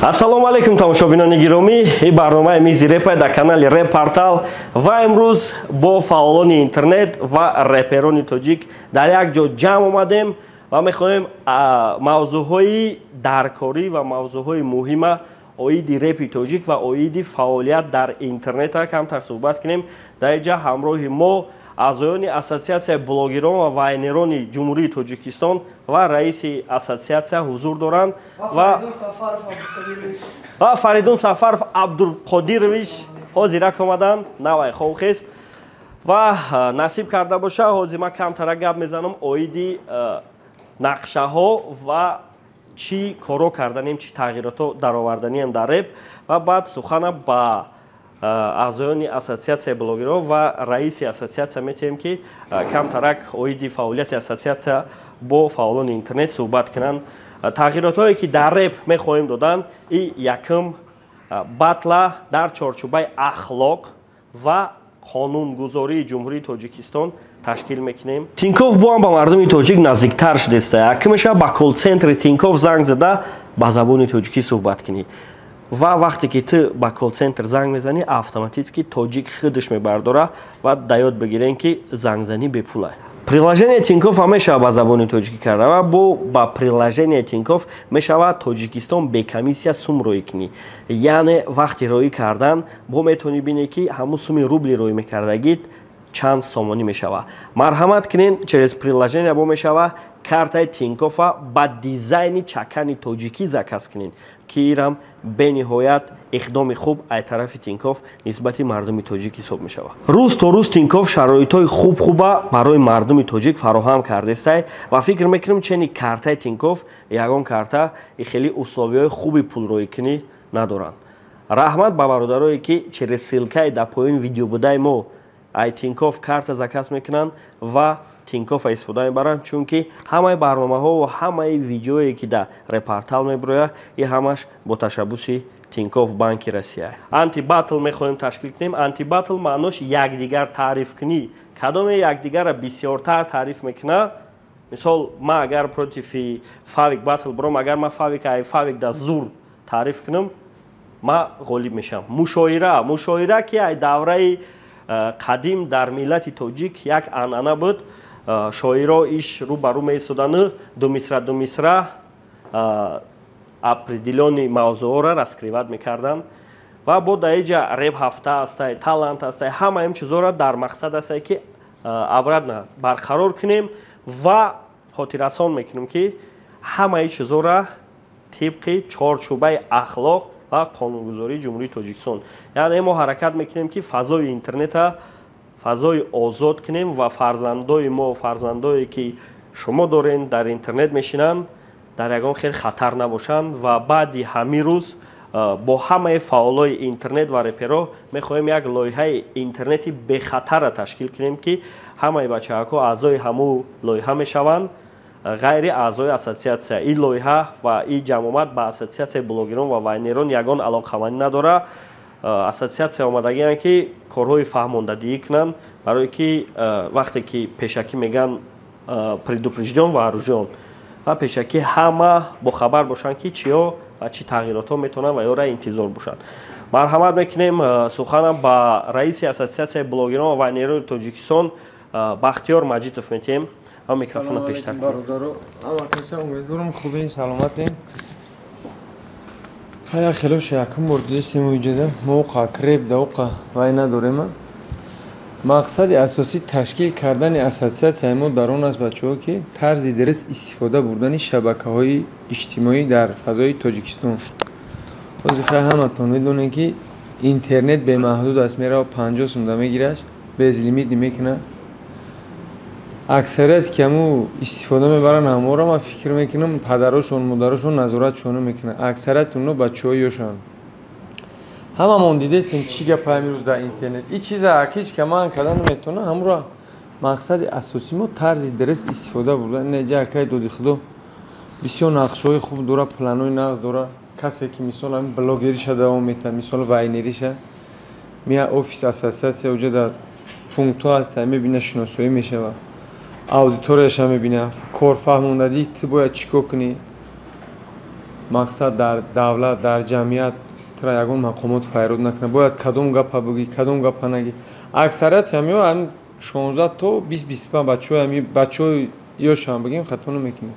Ассалому алейкум тамошобинони гиромӣ. Ин барномаи мизи репа дар канали Реп-портал ва имрӯз бо фаъолони интернет ва реперони тоҷик дар як ҷо ҷамъ омадем ва мехоҳем мавзӯъҳои даркорӣ ва мавзӯъҳои муҳима оиди репи тоҷик ва оиди фаъолият дар интернета камтар суҳбат кунем. Дар ин ҷо ҳамроҳи мо аъзоёни ассотсиатсияи блогерон ва вайнерони ҷумҳурии Тоҷикистон ва раиси ассотсиатсия ҳузур доранд ва Фаридун Сафаров Абдулқодирович ҳозирак омаданд. Навай хохест ва насиб карда боша ҳозир ман камтара гап мезанам оиди нақшаҳо ва чӣ коро карданем, чӣ тағйирото дароварданием дар реп ва баъд сухана ба аъзоёни ассотсиатсияи блогерон ва раиси ассотсиатсия метиҳем ки камтарак оиди фаъолияти ассотсиатсия бо фаъолони интернет суҳбат кунанд. Тағйиротҳое ки дар реп мехоҳем додан, и якум батла дар чорчӯбаи ахлоқ ва қонунгузории ҷумҳурии Тоҷикистон ташкил мекунем. Тинков боам ба мардуми тоҷик наздиктар шудеста. Якумеша ба колл-центри Тинков занг зада ба забони тоҷикӣ суҳбат кунӣ. ва вақте ки ту ба колл-центр занг мезанӣ, автоматически тоҷик худаш мебардора ва дар ёд бигирем ки зангзанӣ бепул аст. Приложение Тинков ҳам мешавад ба забони тоҷикӣ карда ва ба приложение Тинков мешавад Тоҷикистон бе комиссия сум роӣ кунӣ. Яъне вақти роӣ кардан бо метавонӣ бинӣ ки ҳамун суми рубли роӣ мекардагит чанд сомонӣ мешавад. Марҳамат кунен, через приложение бо мешавад картаи Тинкофа ба дизайни чакани тоҷикӣ заказ кунен ки ирам бениҳоят иқдоми хуб аз тарафи Тинков нисбати мардуми тоҷик ҳисоб мешавад. Рӯз то рӯз Тинков шароитҳои хуб-хуба барои мардуми тоҷик фароҳам кардестай ва фикр мекунам чени картаи Тинков ягон карта хеле условияҳои хуби пулроикунӣ надоранд. Раҳмат ба бародарое ки через ссилкаи дар поёни видеобудаи мо ай Тинков карта заказ мекунанд ва Тинкофа истифода мебаранд, чунки ҳамаи барномаҳо ва ҳамаи видеое ки дар Реп-портал мебирояд, и ҳамаш бо ташаббуси Тинков банки Россия. Антибатл мехоҳем ташкил кунем. Антибатл маънош якдигар таъриф кунӣ. Кадоме якдигара бисёртар таъриф мекуна. Мисол ман агар против Фавик батл биром, агар ман Фавик дар зур таъриф кунам, ман ғолиб мешам. Мушоира ки аз давраи қадим дар миллати тоҷик як анъана буд. Шоиро иш рӯ ба рӯ меистодану ду мисра определёни мавзӯъҳоро раскриват мекарданд ва бо дар инҷа реп ҳафта астай, талант астай, ҳама ин чизҳоро дар мақсад астай ки обратно барқарор кунем ва хотиррасон мекунем ки ҳамаи чизҳоро тибқи чорчӯбаи ахлоқ ва қонунгузории ҷумҳурии Тоҷикистон. Яъне мо ҳаракат мекунем ки фазои интернета фазои озод кунем ва фарзандои мо, фарзандое ки шумо дорен дар интернет мешинанд, дар ягон хел хатар набошанд ва баъди ҳамин рӯз бо ҳамаи фаъолои интернет ва реперо мехоҳем як лоиҳаи интернети бехатара ташкил кунем ки ҳамаи бачаҳоко аъзои ҳамун лоиҳа мешаванд, ғайри аъзои ассотсиатсия. Ин лоиҳа ва ин ҷамъомад ба ассотсиатсияи блогерон ва вайнерон ягон алоқамандӣ надорад. Ассотсиатсия омадагиянд ки корҳои фаҳмондадигӣ кунанд, барое ки вақте ки пешакӣ мегӯянд предупрежден ва оружен ва пешакӣ ҳама бохабар бошанд ки чиё ва чӣ тағйиротҳо метавонанд ва ёра интизор бошанд. Марҳамат мекунем, суханам ба раиси ассотсиатсияи блогерон ва вайнерони Тоҷикистон Бахтиёр Маҷитов метиҳем. ҳам микрофона пештар бародаро амакаса умедворам хубин саломатем. ҳая хелош якум бор дидестем уҷада мовқа креп давқа вай надорем. мақсади асосӣ ташкил кардани ассотсиатсияи мо дар он аст бачаҳо ки тарзи дуруст истифода бурдани шабакаҳои иҷтимоӣ дар фазои Тоҷикистон. ҳозир хай ҳаматон медонем ки интернет бемаҳдуд аст, мерава 50 сумда мегирад, безлимит мекунад. аксарият ки ҳамун истифода мебаранд ҳаморо ман фикр мекунам падарошон модарошон назоратшон мекунанд. аксарият онҳо бачаҳои ёшанд. ҳамамон дидестем чӣ гапа амирӯз дар интернет. ин чиза ҳеҷ ка ман карда наметавонам. ҳамуро мақсади асосӣ мо тарзи дуруст истифода бурдан. неҷа акай доди худо бисёр нақшҳои хуб дора, планои нағз дора. касе ки мисол ҳамин блогериша давом метавад, мисол вайнериша мия офис ассотсиатсия уҷа дар пунктҳо аст, мебина шиносоӣ мешавад, аудиторияша мебина, корфаҳмондагӣ ту бояд чӣ кор кунӣ. мақсад дар давлат дар ҷамъият тра ягон мақомот файруд накунад. Бояд кадом гапа бугӣ, кадом гапа нагӣ. Аксарияти ҳамиҳо ҳам 16 то 20-25 бачаҳои ҳами бачаҳои ёшам бигем хато намекунем.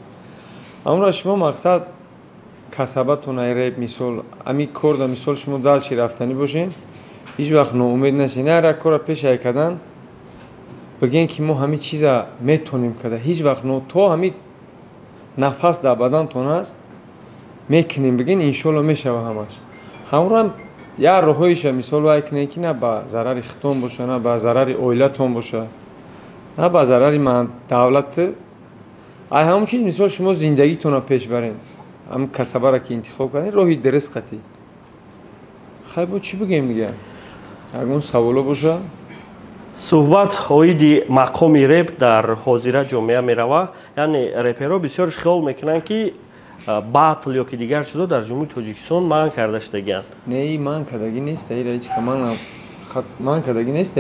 Амро шумо мақсад касабатон айреб мисол ами корда мисол шумо далчи рафтанӣ бошен ҳеҷ вақт ноумед нашед. Яр як кора пеша кардан бигем ки мо ҳамин чиза метонем карда. Ҳеҷ вақт то ҳамин нафас дар бадантон аст мекунем бигем иншоалло мешава ҳамаш. ҳамро ҳам як роҳоиша мисол вай кунем ки на ба зарари хитон боша, на ба зарари оилатон боша, на ба зарари давлат. ай ҳамон чиз мисол шумо зиндагитонро пеш барен. ҳам касабаро ки интихоб кардем роҳи дурус қатӣ. хай бо чӣ бигем дига? ягон саволо боша? суҳбат оиди мақоми реп дар ҳозира ҷомеа мерава. Яъне реперҳо бисёр хиёл мекунанд ки батл ё ки дигар чизо дар ҷумҳурии Тоҷикистон манъ карда шудагианд. Не, манъ кардагӣ нест. Ҳеҷ манъ кардагӣ нест.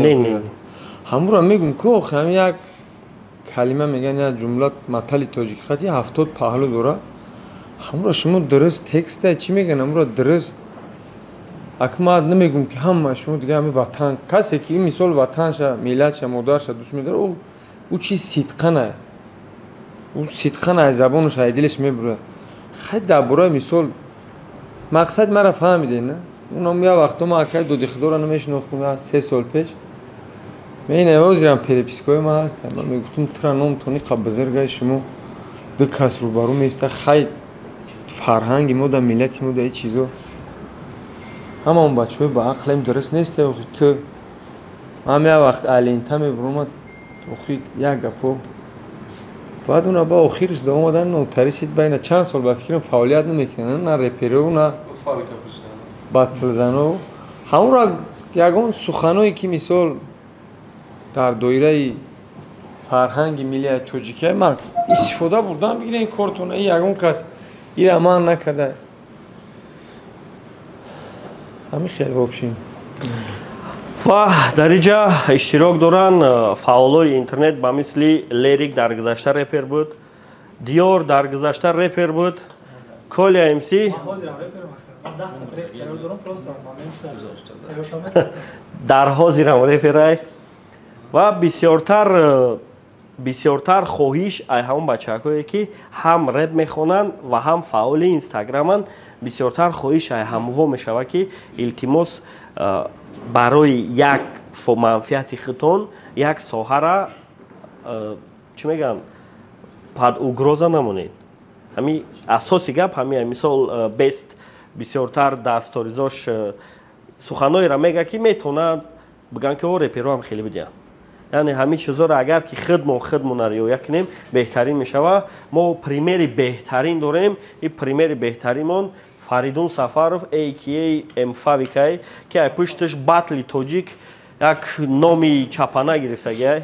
ҳамуро мегӯм ки охи ҳам як калима мегӯянд як ҷумла матали тоҷикӣ 70 паҳлӯ дорад. ҳамуро шумо дуруст текста чӣ мегӯянд ҳамуро дуруст акмад намегӯм ки ҳама шумо дига ҳами ватан касе ки мисол ватанша миллатша модарша дӯст медорад ӯ чи сидқана ӯ сидқана забонаш ай дилаш мебурад. хай дар бораи мисол мақсад мара фаҳмидед на? Унам як вақто ма акай доди худоро намешинохтум 3 сол пеш. меина ҳозирам перепискаҳои ма ҳаст. ман мегуфтум тура номтони қаббузаргаи шумо ду кас рӯбарӯ меиста. хай фарҳанги мо да миллати мо да чизо ҳамаон бачаҳои ба ақлем дуруст нест. охи ту ман як вақт алента мебуромад охи як гапо баъд уна ба охириш да омадан нотаришид байна чанд сол ба фикрам фаъолият намекунанд на реперо на батлзано. ҳамуро ягон суханое ки мисол дар доираи фарҳанги миллияи тоҷикия ман истифода бурдам бигирем ин кортона ягон кас ира манъ накарда. ҳамин хеле вобшин. ва дар инҷа иштирок доранд фаъолои интернет ба мисли Лерик дар гузашта репер буд, Диёр дар гузашта репер буд, Коля МС дар ҳозирам реперай ва бисёртар хоҳиш ай ҳамон бачаҳое ки ҳам реп мехонанд ва ҳам фаъоли инстаграманд бисёртар хоҳиш ай ҳамво мешавад ки илтимос барои як манфиати хитон як соҳара чӣ мегӯянд пад угроза намонед. ҳами асоси гап ҳамин мисол бест бисёртар дасторизош суханоеро мега ки метавонанд бигӯянд ки о реперо ҳам хеле бидианд. яъне ҳамин чизоро агар ки худмон риоя кунем беҳтарин мешава. мо примери беҳтарин дорем. ин примери беҳтаримон Фаридун Сафаров aka Mfavik ки ай пушташ батли тоҷик як номи чапана гирифтагиай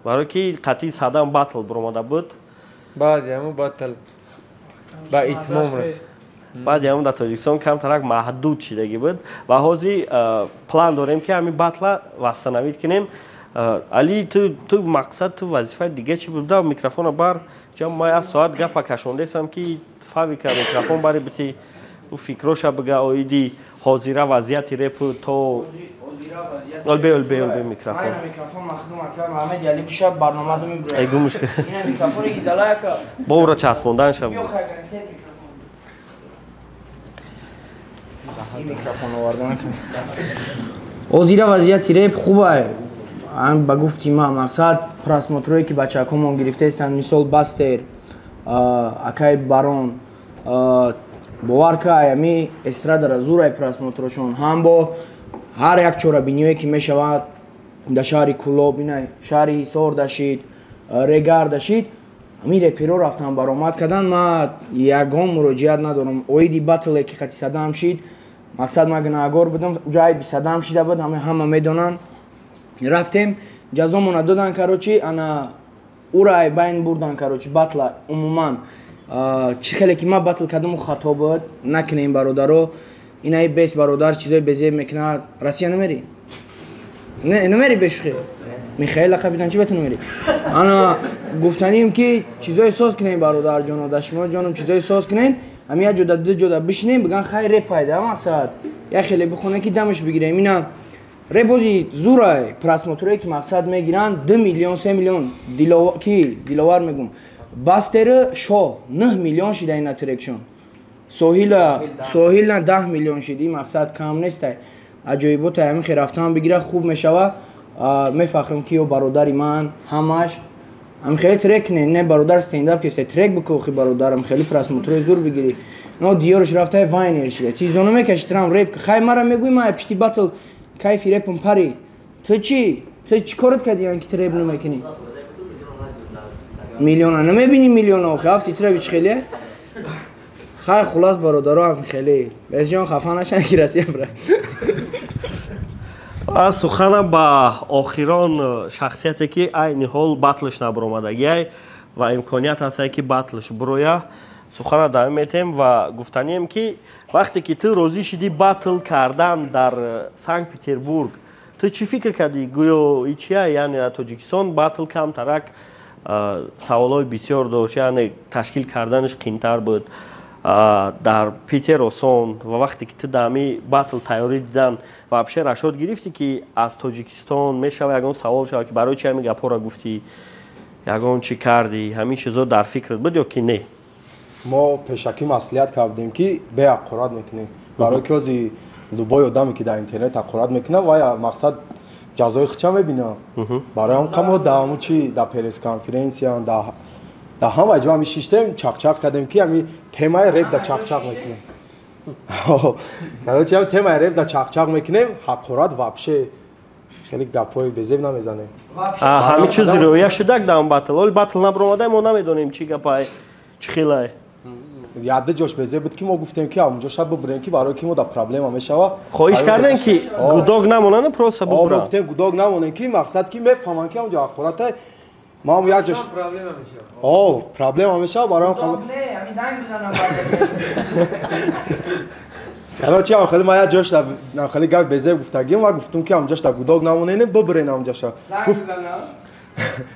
барои ки қатъи садам батл буромада буд. баъди ҳамон батл ба итмом раст. баъди ҳамон дар Тоҷикистон камтарак маҳдуд шидагӣ буд ва ҳозир план дорем ки ҳамин батла вастанавид кунем. али ту мақсад ту вазифаи дига чӣ буда? Микрофона бар ҷа ма як соат гапа кашондесам ки Фавика микрофон бари бити ӯ фикроша бига оиди ҳозира вазъияти репу то олбе микрофон айгу мушкил бо ӯро часпонданша ҳозира вазъияти реп хубае. ба гуфти ма мақсад просмотрое ки бачакомон гирифтаистанд мисол Бастер акай Барон бовар кай ами эстрадара зурай просмотрошон ҳам бо ҳар як чорабиниое ки мешавад да шаҳри Кулоб шаҳри Ҳисор дашид Регар дашид ами реперо рафтан баромад кардан. ма ягон муроҷиат надорам. оиди батле ки қати садам шид мақсад ма гунаҳгор будам ҷои бисадам шида буд ҳама медонанд. рафтем ҷазомона додан карочи ана ура байн бурдан карочи батла умуман чӣ хеле ки ма батл кардаму хато буд накунем бародаро. инаи бес бародар чизои безеб мекунад. Россия намери? намери бешухи Михаил лақабидан чӣ бету намери? ана гуфтанем ки чизои соз кунем бародар ҷоно дашмо ҷоном чизои соз кунем ами як ҷода ду ҷода бишинем биган хай реп пайда мақсад як хеле бихона ки дамаш бигирем ина ребози зурай просмотре ки мақсад мегиранд 2 миллион 3 миллион ки диловар мегум бастери шо 9 миллион шида ина трекшон соҳила 10 миллион шиди мақсад кам нестай аҷоибота ами хе рафтан бигира хуб мешава мефахрам ки ё бародари ман ҳамаш ам хеле трек не бародар стендап кесте трек бикохи бародарам хеле просмотре зур бигири но диёрш рафтай вайнер шида чизоно мекашитрам реп хай мара мегӯй ма пишти батл кайфи репам пари ту чӣ корат кардиан ки треп намекунӣ миллиона намебини миллиона охи ҳафти треби чӣ хеле хай хулас бародаро ам хеле безҷон хафа нашан ки расия бра сухана ба охирон шахсияте ки айни ҳол батлш набаромадагиай ва имконият ҳастае ки батлш буроя сухана давом метем ва гуфтанием ки вақте ки ту розӣ шидӣ батл кардан дар санкт петербург ту чӣ фикр кардӣ гӯё ичия яъне дар тоҷикистон батл камтарак саволҳои бисёр дошт яъне ташкил карданаш қиинтар буд дар питер осон ва вақте ки ту дами батл тайёрӣ дидан вообще рашод гирифтӣ ки аз тоҷикистон мешава ягон савол шава ки барои чи ҳамин гапҳоро гуфтӣ ягон чӣ кардӣ ҳамин чизо дар фикрат буд ё ки не мо пешакӣ маслиҳат кардем ки бе ҳаққорат мекунем барои ки ҳози любой одаме ки дар интернет ҳаққорат мекуна вай мақсад ҷазои хича мебина барои ҳам қамо дааму чи дар пресс-конференсия дар ҳама ҷо ҳами шиштем чақчақ кардем ки ҳами темаи реп да чақчақ мекунем короче ҳам темаи реп да чақчақ мекунем ҳаққорат вообще хеле гапҳои безеб намезанем ҳамин чиз риоя шудак дар он батл оли батл набаромадай мо намедонем чӣ гапай чӣ хелай яда ҷош безеб буд ки мо гуфтем ки ҳамонҷо шаб бубурем ки барои ки мо дар проблема мешава хоҳиш кардем ки гудок намонанд просто бубурам гуфтем гудок намонем ки мақсад ки мефаҳманд ки ҳамонҷо ҳаққоратай маам як ҷош проблема мешава барои короче охили ма як ҷош хеле гап безеб гуфтагим ва гуфтум ки ҳамонҷош дар гудок намонем бубурен ҳамонҷоша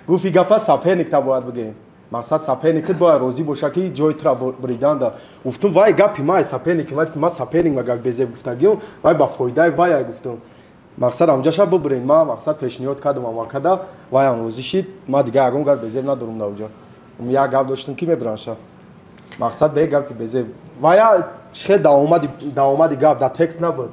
гуфт и гапа саперникта бояд бигем мақсад саперникат бояд розӣ боша ки ҷои тура буриданда гуфтум вай гапи май саперник ма саперник ма гап безеб гуфтагим вай ба фоидаи вай гуфтум мақсад ҳамҷаша бубурен ма мақсад пешниҳод кардам амакада вай ам розӣ шид ма дигар ягон гап безеб надорум дар уҷо як гап доштум ки мебуранша мақсад бе гапи безеб вая чихел давомади гап дар текст набуд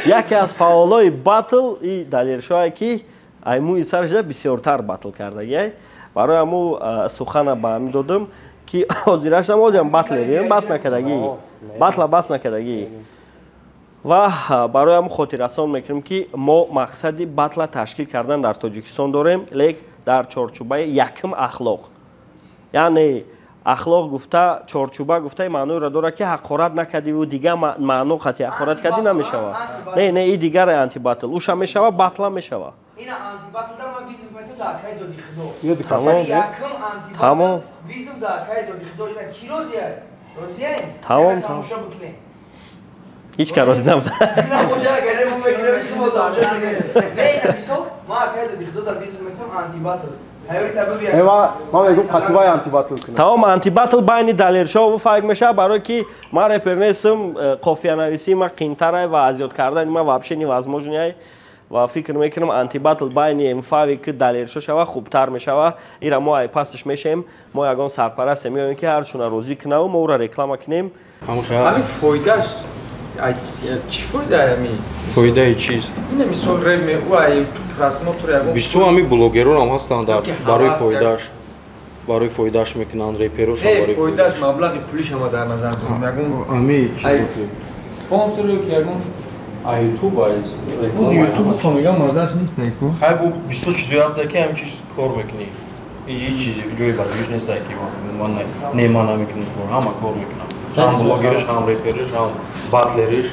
яке аз фаъолои батл и далершое ки аймӯи сарашда бисёртар батл кардагиай барои ҳамӯ сухана ба ҳамин додам ки ҳозирашам ҳозирам батлерем бас накардагӣ батла бас накардагӣ ва барои ҳамӯ хотиррасон мекунем ки мо мақсади батла ташкил кардан дар тоҷикистон дорем лек дар чорчӯбаи якум ахлоқ яъне ахлоқ гуфта чорчӯба гуфта маъноиро дорад ки ҳаққорат накардиву дигар маъно хати ҳаққорат кардӣ намешава не и дигар антибатл уша мешава батла мешава тамом ҳеҷ ка розӣ набуда тамом антибатл байни далершову фарқ мешавад барое ки ман репер нестам қофиянависии ма қиинтарай ва азёд кардани ма вообще невозможнай ва фикр мекунам антибатл байни мфави ки далершо шава хубтар мешава ира мо ай пасаш мешем мо ягон сарпарасте меоем ки ҳарчуна розӣ кунаву мо ура реклама кунем ҳамин фоидаш чӣ фоидаи ҳамин фоидаи чиз ина мисол реми у ай просмотр ягон бису ҳамин блогерон ҳам ҳастанд барои фоидаш мекунанд реперош барои фоидаш маблағи пулиш ҳама дар назар бигирем ягон ҳамин спонсор ё ки ягон ютуб ютуб то мегам мазаш нестае ку хай бу бису чизои ҳастае ки ҳамин чиз кор мекунӣ ҳеҷ чизи ҷои бароиш нестае ки ман нема намекунам ҳама кор мекунам ҳам блогериш ҳам репериш ҳам батлериш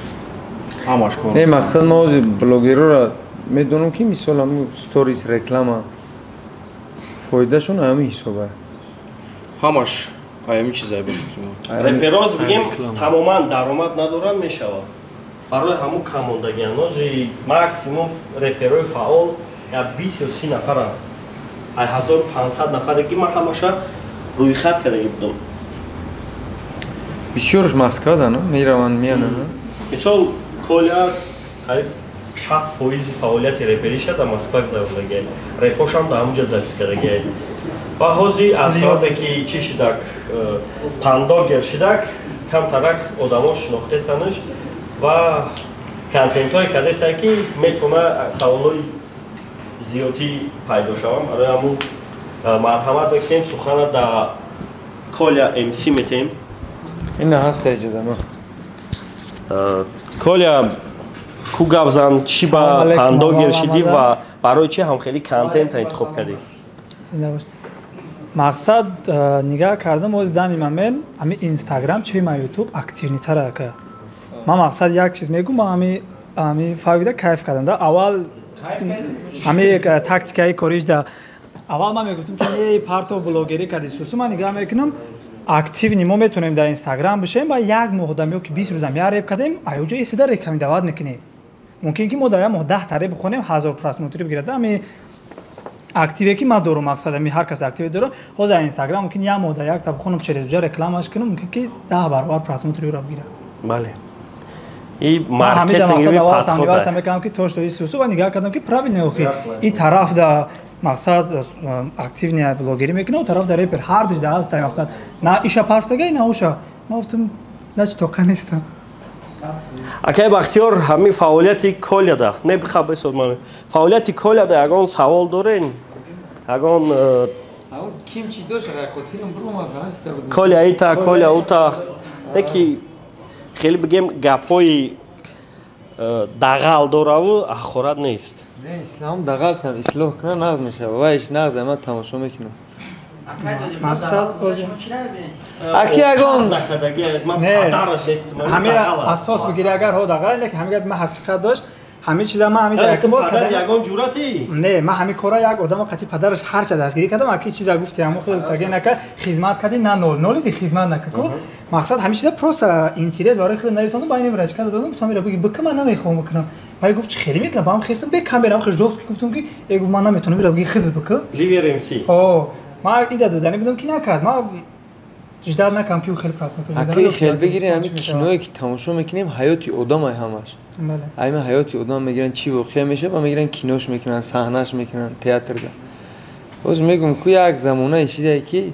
ҳамаш кор не мақсад мо ҳозир блогерора медонам ки мисол ҳамн сторис реклама фоидашон ҳамин ҳисоба ҳамаш ҳамин чизае репероз бигем тамоман даромад надоранд мешавад барои ҳамун камондагианози максимум реперои фаъол я 20 ё 30 нафаранд 1500 нафареки ман ҳамаша рӯйхат кардаги будам. бисёрш Москвада, ну, мираванд миянанд. Мисол Коля қариб 60% фаъолияти репериша дар Москва гузарондагӣ. Репошам дар ҳамунҷа запис кардагӣ. Ва ҳозир аз вақте ки чӣ шидак пандогер шидак камтарак одамо шинохтесанаш ва контентҳое кардесае ки метавона саволҳои зиёдӣ пайдо шавам. Барои ҳамун марҳамат мекунем сухана дар Коля МС метем. Ина ҳаста иҷодама. Коля ку гап зан чӣ ба пандогер шидӣ ва барои чӣ ҳамхели контента интихоб кардӣ? мақсад нигаҳ кардам оз дами ман мен ами Instagram чӣ ма YouTube активнитара ка. Ман мақсад як чиз мегум ма ами фавида кайф кардам да аввал ами тактикаи кориш да аввал ман мегуфтам ки ей парто блогерӣ карди сусу ман нигаҳ мекунам активни мо метонем дар Instagram бишем ва як моҳ ё ки 20 рӯзам як реп кардем аёҷо истида реками дават мекунем. Мумкин ки мо дар як моҳ 10 та реп бихонем 1000 просмотри бигирад. Ами активе ки ман дорам мақсад ами ҳар кас активе дорам. Ҳозир Instagram мумкин як моҳ дар як та бихонам черезуҷа рекламаш кунам мумкин ки 10 баробар просмотри ӯро бигирад. Бале. И маркетингови подход ҳамида мекунам ки то што и сусу ва нигаҳ кардам ки правильно охи и тараф да мақсад активния блогерӣ мекунам тараф да репер ҳар душ да аст мақсад на иша парфтагай на уша ма гуфтам значит тоқа нестам. Акай Бахтиёр ҳамин фаъолияти Коляда не бихабесод ман фаъолияти Коляда ягон савол дорен ягон кимчи дошт хотирам бурума ҳаста буд. Коля ита Коля ута неки хеле бигем гапҳои дағал дораву ахорат нест. Не ислам дағал сам ислоҳ кунам нағз мешава ва иш нағз ама тамошо мекунам. мақсад аки ягон ҳами асос бигири агар ҳо дағал лекин ҳами ма ҳақиқат дошт ҳами чиза ма ҳами ягон ҷуръати не ма ҳами кора як одама қатъи падараш ҳарча дастгирӣ кардам аки чиза гуфти ҳамо хеле таге нака хизмат кардӣ на ноли ди хизмат нака ку мақсад ҳами чиза просто интерес барои хеле нависондам байни врачка додам гуфтам ира биги бика ман намехоҳам бикунам ва гуфт чӣ хеле мекунам ба ҳам хестам бе камера хеле жёстки гуфтам ки гуфт ман наметавонам ира биги хеле бика ливер МС ма ида додани будам ки накард ма жидар накам ки ӯ хеле просмотр мезанад аки хел бигирем ҳами киное ки тамошо мекунем ҳаёти одамай ҳамаш ами ҳаёти одам мегиран чӣ воқеа мешава ва мегиран кинош мекунан саҳнаш мекунан театрда боз мегум ку як замона ишидае ки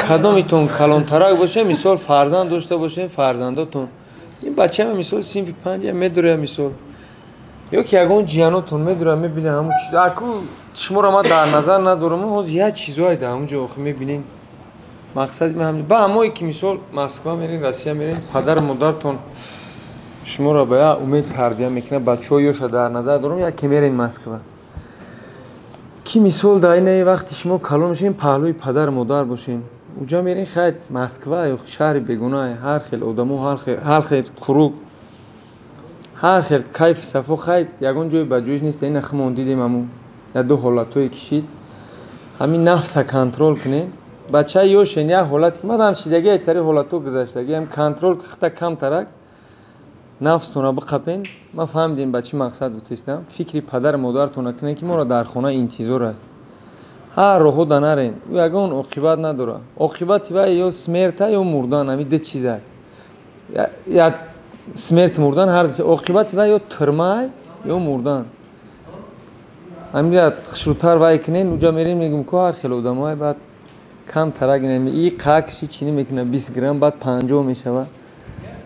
кадомитон калонтарак бошем мисол фарзанд дошта бошем фарзандотон ин бачаам мисол синфи 5 медуря мисол ё ки ягон ҷиянотон медурам мебинам ҳамун чиз аку шуморо ман дар назар надорам ҳозир як чизое дар ҳамунҷо охир мебинен мақсади ман ҳамин ба ҳамое ки мисол Москва мерин Россия мерин падару модартон шуморо ба як умед тарбия мекунад бачаҳо ёша дар назар дорам яке мерин Москва ки мисол дар инаи вақти шумо калон мешавед паҳлӯи падару модар бошен уҷа мерин хайт Москва ё шаҳри бегунаҳ ҳар хел одамо ҳар хел курук ҳар хел кайфи сафо хайт ягон ҷое ба ҷоиш нест ина химон дидем ҳамун як ду ҳолатое кишид ҳамин нафса контрол кунем бачаи ёшен як ҳолат ки мадам шидаги айтари ҳолато гузаштаги ҳам контрол кихта камтарак нафстона биқапен ма фаҳмидем ба чӣ мақсад гутистам фикри падару модартона кунем ки моро дар хона интизорад ҳар роҳода нарем ӯ ягон оқибат надорад оқибати вай ё смерта ё мурдан ҳами ду чиза як смерт мурдан ҳар оқибати вай ё тирмай ё мурдан ҳамин хушрӯтар вай кунен уҷа мерем мегум ку ҳар хел одамоай баъд камтарак и қа киши чини мекунад 20 грамм баъд 50 мешава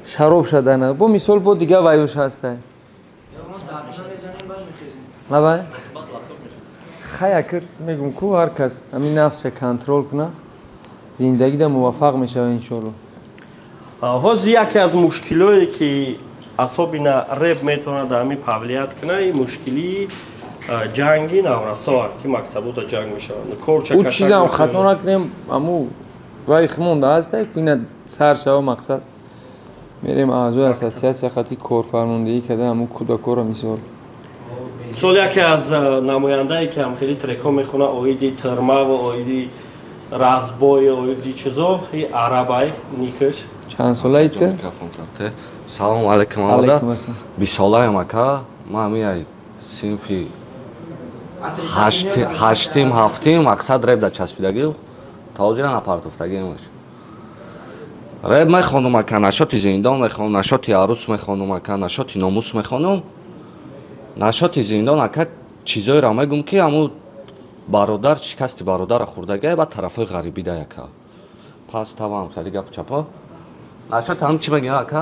шароб шада на бо мисол бо дига вайош ҳастай абай хаякр мегум ку ҳар кас ҳамин нафсша контрол куна зиндагида муваффақ мешава иншоалло ҳозир яке аз мушкилое ки асобина реп метавонад ҳамин фаъолият кунад ин мушкили ҷанги наврасоа ки мактабота ҷанг мешаванд ӯ чизам хато накунем аму вай химонда ҳастай ку ина сар шава мақсад мерем аъзои ассотсиатсия хати корфармондагӣ карда ҳамун кӯдакоро мисол мисол яке аз намояндае ки ҳам хеле трекҳо мехонад оиди тирма ва оиди разбой оиди чизо и арабай никаш чанд солаи ту салому алайкум амада 20 солаам ака ма ҳамин синфи ҳаштим ҳафтим мақсад реб да часпидагӣ тавзира напартофтагӣ мош реб мехонум ака нашоти зиндон мехонум нашоти арӯс мехонум ака нашоти номус мехонум нашоти зиндон ака чизоеро мегум ки аму бародар шикасти бародара хӯрдагӣ ба тарафҳои ғарибида ака пас тавам хеле гап чапо нашот ҳам чӣ мегӯяд ака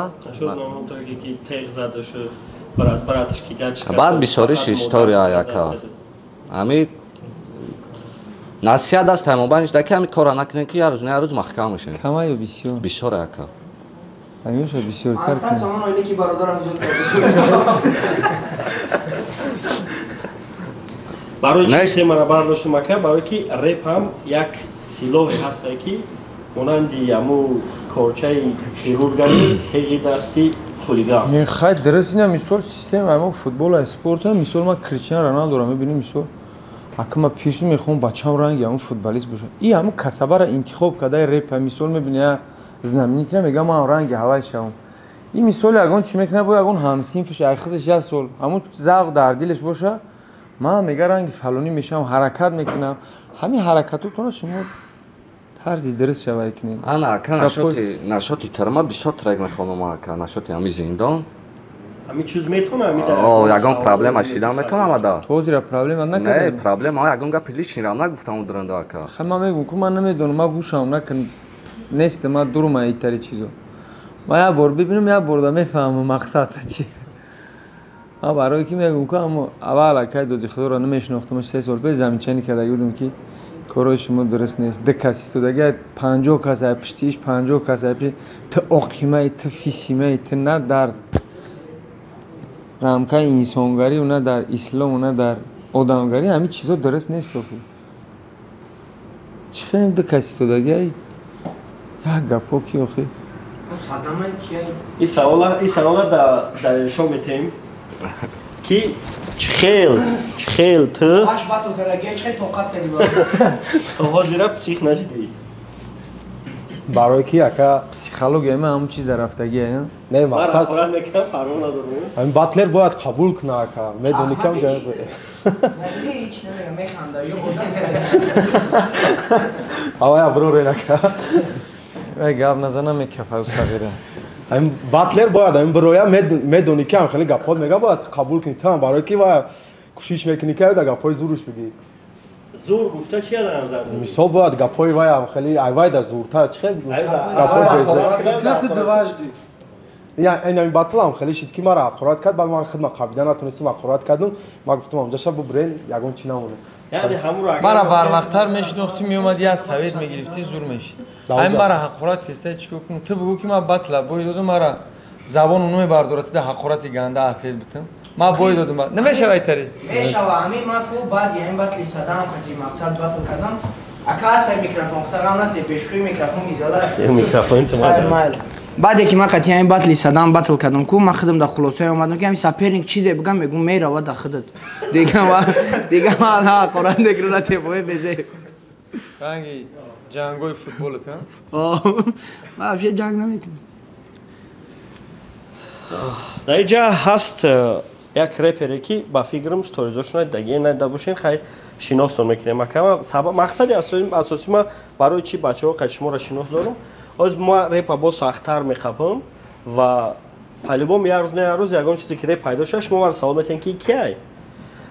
баъд бисёриш история ака ҳами насиҳат аст ҳамобаниш даки ҳами кора накунем ки ярӯз ярӯз маҳкам мешавем Кама ё бисёр? бисёр ака ҳамеша бисёртар Асад самон ойле ки бародарам зиёд кард. барои чӣ темаро бардоштем ака барое ки реп ҳам як силоҳе ҳаста ки монанди аму корчаи хирургаи теғи дасти хулиган мехай дараст ина мисол система ама футбола спорта мисол ма Криштиану Роналдоро мебинем мисол ака ма пешу мехоҳам бачаам ранги ама футболист бошад и ҳама касабара интихоб кардаи репа мисол мебини я знаменитина мегам ман ранги ҳавай шавам и мисол ягон чӣ мекунад бо ягон ҳамсинфиш айхидаш 6 сол ҳамун завқ дар дилаш боша ман мега ранги фалонӣ мешавам ҳаракат мекунам ҳамин ҳаракатотона шумо тарзи дарст шавай кунед ана ака нашоти тарма бисёр трек мехонум ака нашоти ҳами зиндон ҳамин чиз метавонам ягон проблема шидан метавонам ада тозира проблема не накардам проблема ягон гапи личнирам нагуфтам дуранда ака ха ман мегум ку ман намедонам ман гӯшам накун нест ман дурума итари чизо ман як бор бибинам як бор да мефаҳмам мақсада чи ман барое ки мегум ку аммо аввал акай доди худоро намешинохтамаш 3 сол пеш заминчанӣ кардаги будам ки корои шумо дуруст нест ду кас истодаги 50 кас ай пиштиш 50 кас ай пишти ту оқимаи ту фисимаи ту на дар рамкаи инсонгарӣ на дар ислому на дар одамгарӣ ҳамин чизо дуруст нест охи чӣ хеле ду кас истодагӣ як гапо ки охи این سوالا در شما میتیم که چخیل تو Baş batıl kadar çay tokat kadi تو حاضر پسیخ نشدی برای کی اکا психология ма ҳамун чиз дар рафтагия نه من مقصد خورد میکنم پروا ندارم همین باتلر باید قبول کنه اکا میدونی که اونجا hiç ne mekhanda yok هوای ابرو رین اکا вай гап назанам мекафа сағира همین باتلر باید همین برویا میدونی که هم خیلی گپات میگه باید قبول کنی تو هم برای کی باید کوشش میکنی که دا گپای زورش بگی زور گفته چیه در نظر داری؟ مثال باید گپای وای هم خیلی ایوای دا زورتر چه خیلی گپای بزه یا این باتل هم خیلی شد که ما را اقرارات کرد بعد من خدمت قبیله نتونستم اقرارات کردم ما گفتم اونجا شب برین یگون چی نمونه یعنی همون رو اگر мара барвақтар мешинохтӣ меомадӣ аз совет мегирифтӣ зур мешид ҳамин мара ҳақорат кестай чӣ кун ту бугӯ ки ман батла бой додум мара забон уну мебардоратида ҳақорати ганда атлет бутам ман бой додум намешавай тари мешава ҳамин ма ку баъд яин батли садам хати мақсад батл кардам ака асай микрофон хутагам нате пешкӯи микрофон изола микрофон то майл баъде ки ма хати яин батли садам батл кардам ку ма худам да хулосае омадам ки ҳамин саперник чизе бигам мегум мерава да худат дига ма ҳақорат мекунате бое безе ранги ҷангои футболат ма вообще ҷанг намекунам дар инҷа ҳаст як репере ки ба фикрам сторизошона дагие найда бошен хай шиностон мекунем акама мақсади асосӣ ма барои чӣ бачаҳо қад шуморо шинос дорум ҳозир ма репа бо сахттар мехапам ва по-любому як рӯз на як рӯз ягон чизе ки реп пайдо шуда шумо мара савол метавонед ки кияй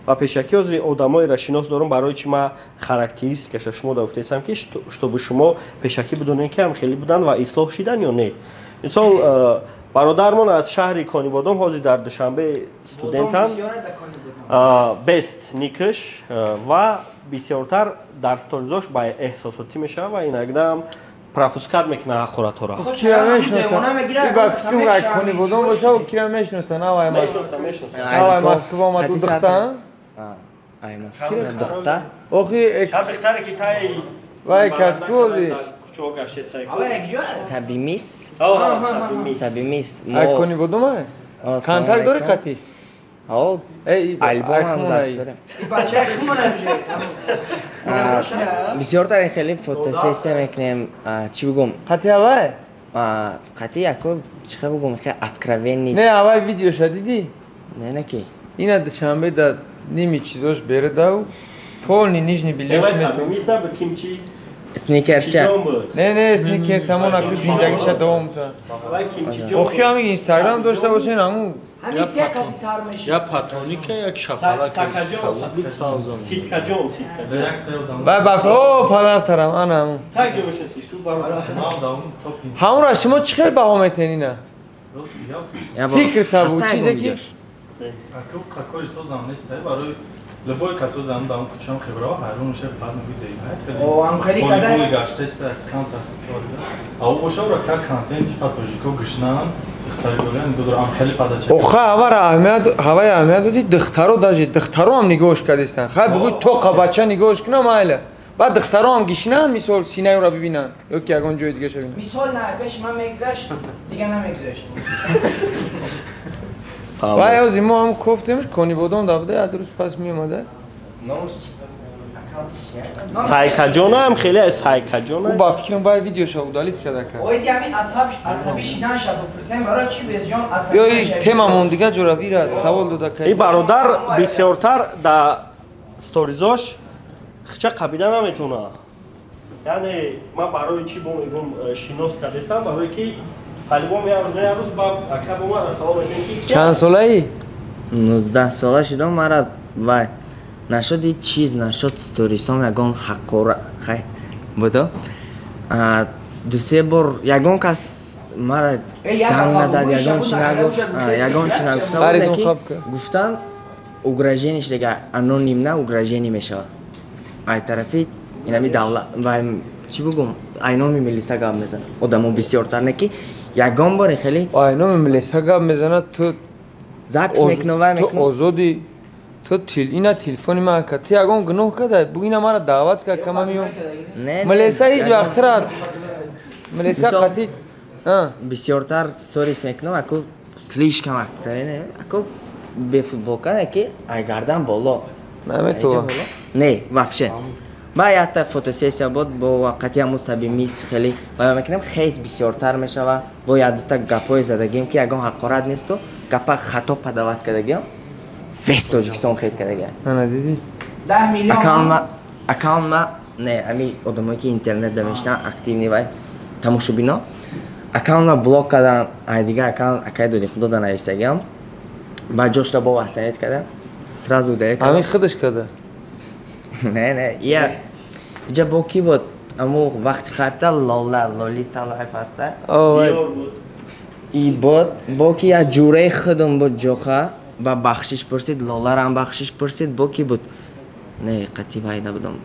ва пешакӣ ҳозир одамоеро шинос дорум барои чӣ ма характеристикаша шумо да гуфтаистам ки чтобы шумо пешакӣ бидонем ки ҳам хеле будан ва ислоҳ шидан ё не мисол бародармон аз шаҳри конибодом ҳозир дар душанбе студентам бест никш ва бисёртар дар сторизош ба эҳсосотӣ мешавад ва инакдам пропускат мекунад ҳақоратҳоро кира мешиносам ба фикрам гай конибодом бошаву кира мешиносам навай москва омад ӯ духтан духта охи духтаре ки тай вай катку ҳозир сабимис сабимис ай конибодом ай контакт дори қатӣ альбом ҳам запис дорем бисёртар хеле фотосессия мекунем чӣ бигум қатӣ авай қатӣ яко чихе бигум хеле откровенный не авай видеоша дидӣ не ки ина душанбе да ними чизош бередав полный нижний бельёш мету миса кимчи Сникерча. не сникерс ҳамон аки зиндагиша давом та охи ҳамин инстаграм дошта бошен ҳамун Я патроника, як шапалак кавуд саузам. ситкаҷон о падартарам ана ҳамун ҳамунра шумо чӣ хел баҳо метенина фикр табу чизе ки Какой созам нест, барои любой кас созам дам кучам хибра, ҳарун муша бад мегӯй О, ам хеле кадай. Гаштэста канта торда. Ав бошавра ка контент патожико гишнан, ихтаргулен дудур ам хеле падача. оха ҳаваи аҳамият доди духтаро даже духтаро ҳам нигоҳш кардистан хай бигӯй то қабача нигоҳш кунам майла баъд духтаро ҳам гишнан мисол синаеро бибинан ёки ягон ҷои дигаша бинан Мисол на пеш ман мегзашт, дига намегзашт. вай ози мо ҳам кофтемш кони бодом давда як рӯз пас меомада сайкаҷонам хеле сайкаҷона ӯ ба фикрам баъд видеоша удалит карда кард Ой диами асаби шидан шаб бипурсем барои чи безҷон асаби. ёи темамон дига ҷора вира савол дода и кай бародар бисёртар да сторизош хича қабида наметуна яъне ман барои чӣ бо мегум шинос кардестам барое ки ҳалибом як рӯз ба ака бо ман савол медем ки чанд солаи 19 сола шудам мара вай нашуд чиз нашуд сторисом ягон ҳаққора хай будо дусе бор ягон кас мара занг назад ягон чи нагуфта буд ки гуфтан угражениш дега аноним на угражени мешавад ай тарафи инами давлат вай чӣ бугум айноми милиса гап мезанад одамо бисёртар не ки ягон бори хеле айноми милиса гап мезанад ту запис мекунавай ту озоди ту ина телефони ман кад ту ягон гуноҳ када ина мара даъват кад кама миём милиса ҳеҷ вақтра милиса қатӣ бисёртар сторис мекунам аку слишкам актравене аку бефутболка не ки ай гардан боло наметова не вообще ба якта фотосессия буд бо вақати ҳамун сабимис хеле бая мекунем хейт бисёртар мешава бо якдута гапҳое задагием ки ягон ҳақорат несту гапа хато падават кардагиам фест тоҷикистон хейт кардагиам ана диди 10 миллион аккаунт ма не ами одамое ки интернетда мешинан активни вай тамошобино аккаунт ма блок кардан ай дига аккаунт акай доди худо да навистагиам ба ҷошта бо васаед кардам сразу удае кардам ами худаш када не я иҷа бо ки буд аму вақти хайпта лолита лайф аста и буд бо ки як ҷураи худам буд ҷоха ба бахшиш пурсид лоларам бахшиш пурсид бо ки буд не қатӣ вай набудам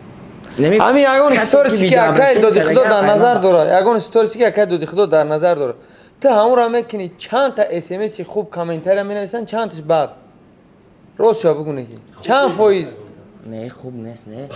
ами ягон сториси ки акай доди худо дар назар дорад ягон сториси ки акай доди худо дар назар дорад ту ҳамонро мекунӣ чандта смси хуб комментария менависанд чандташ бад рост шуа бигӯ неки чанд фоиз не хуб нест не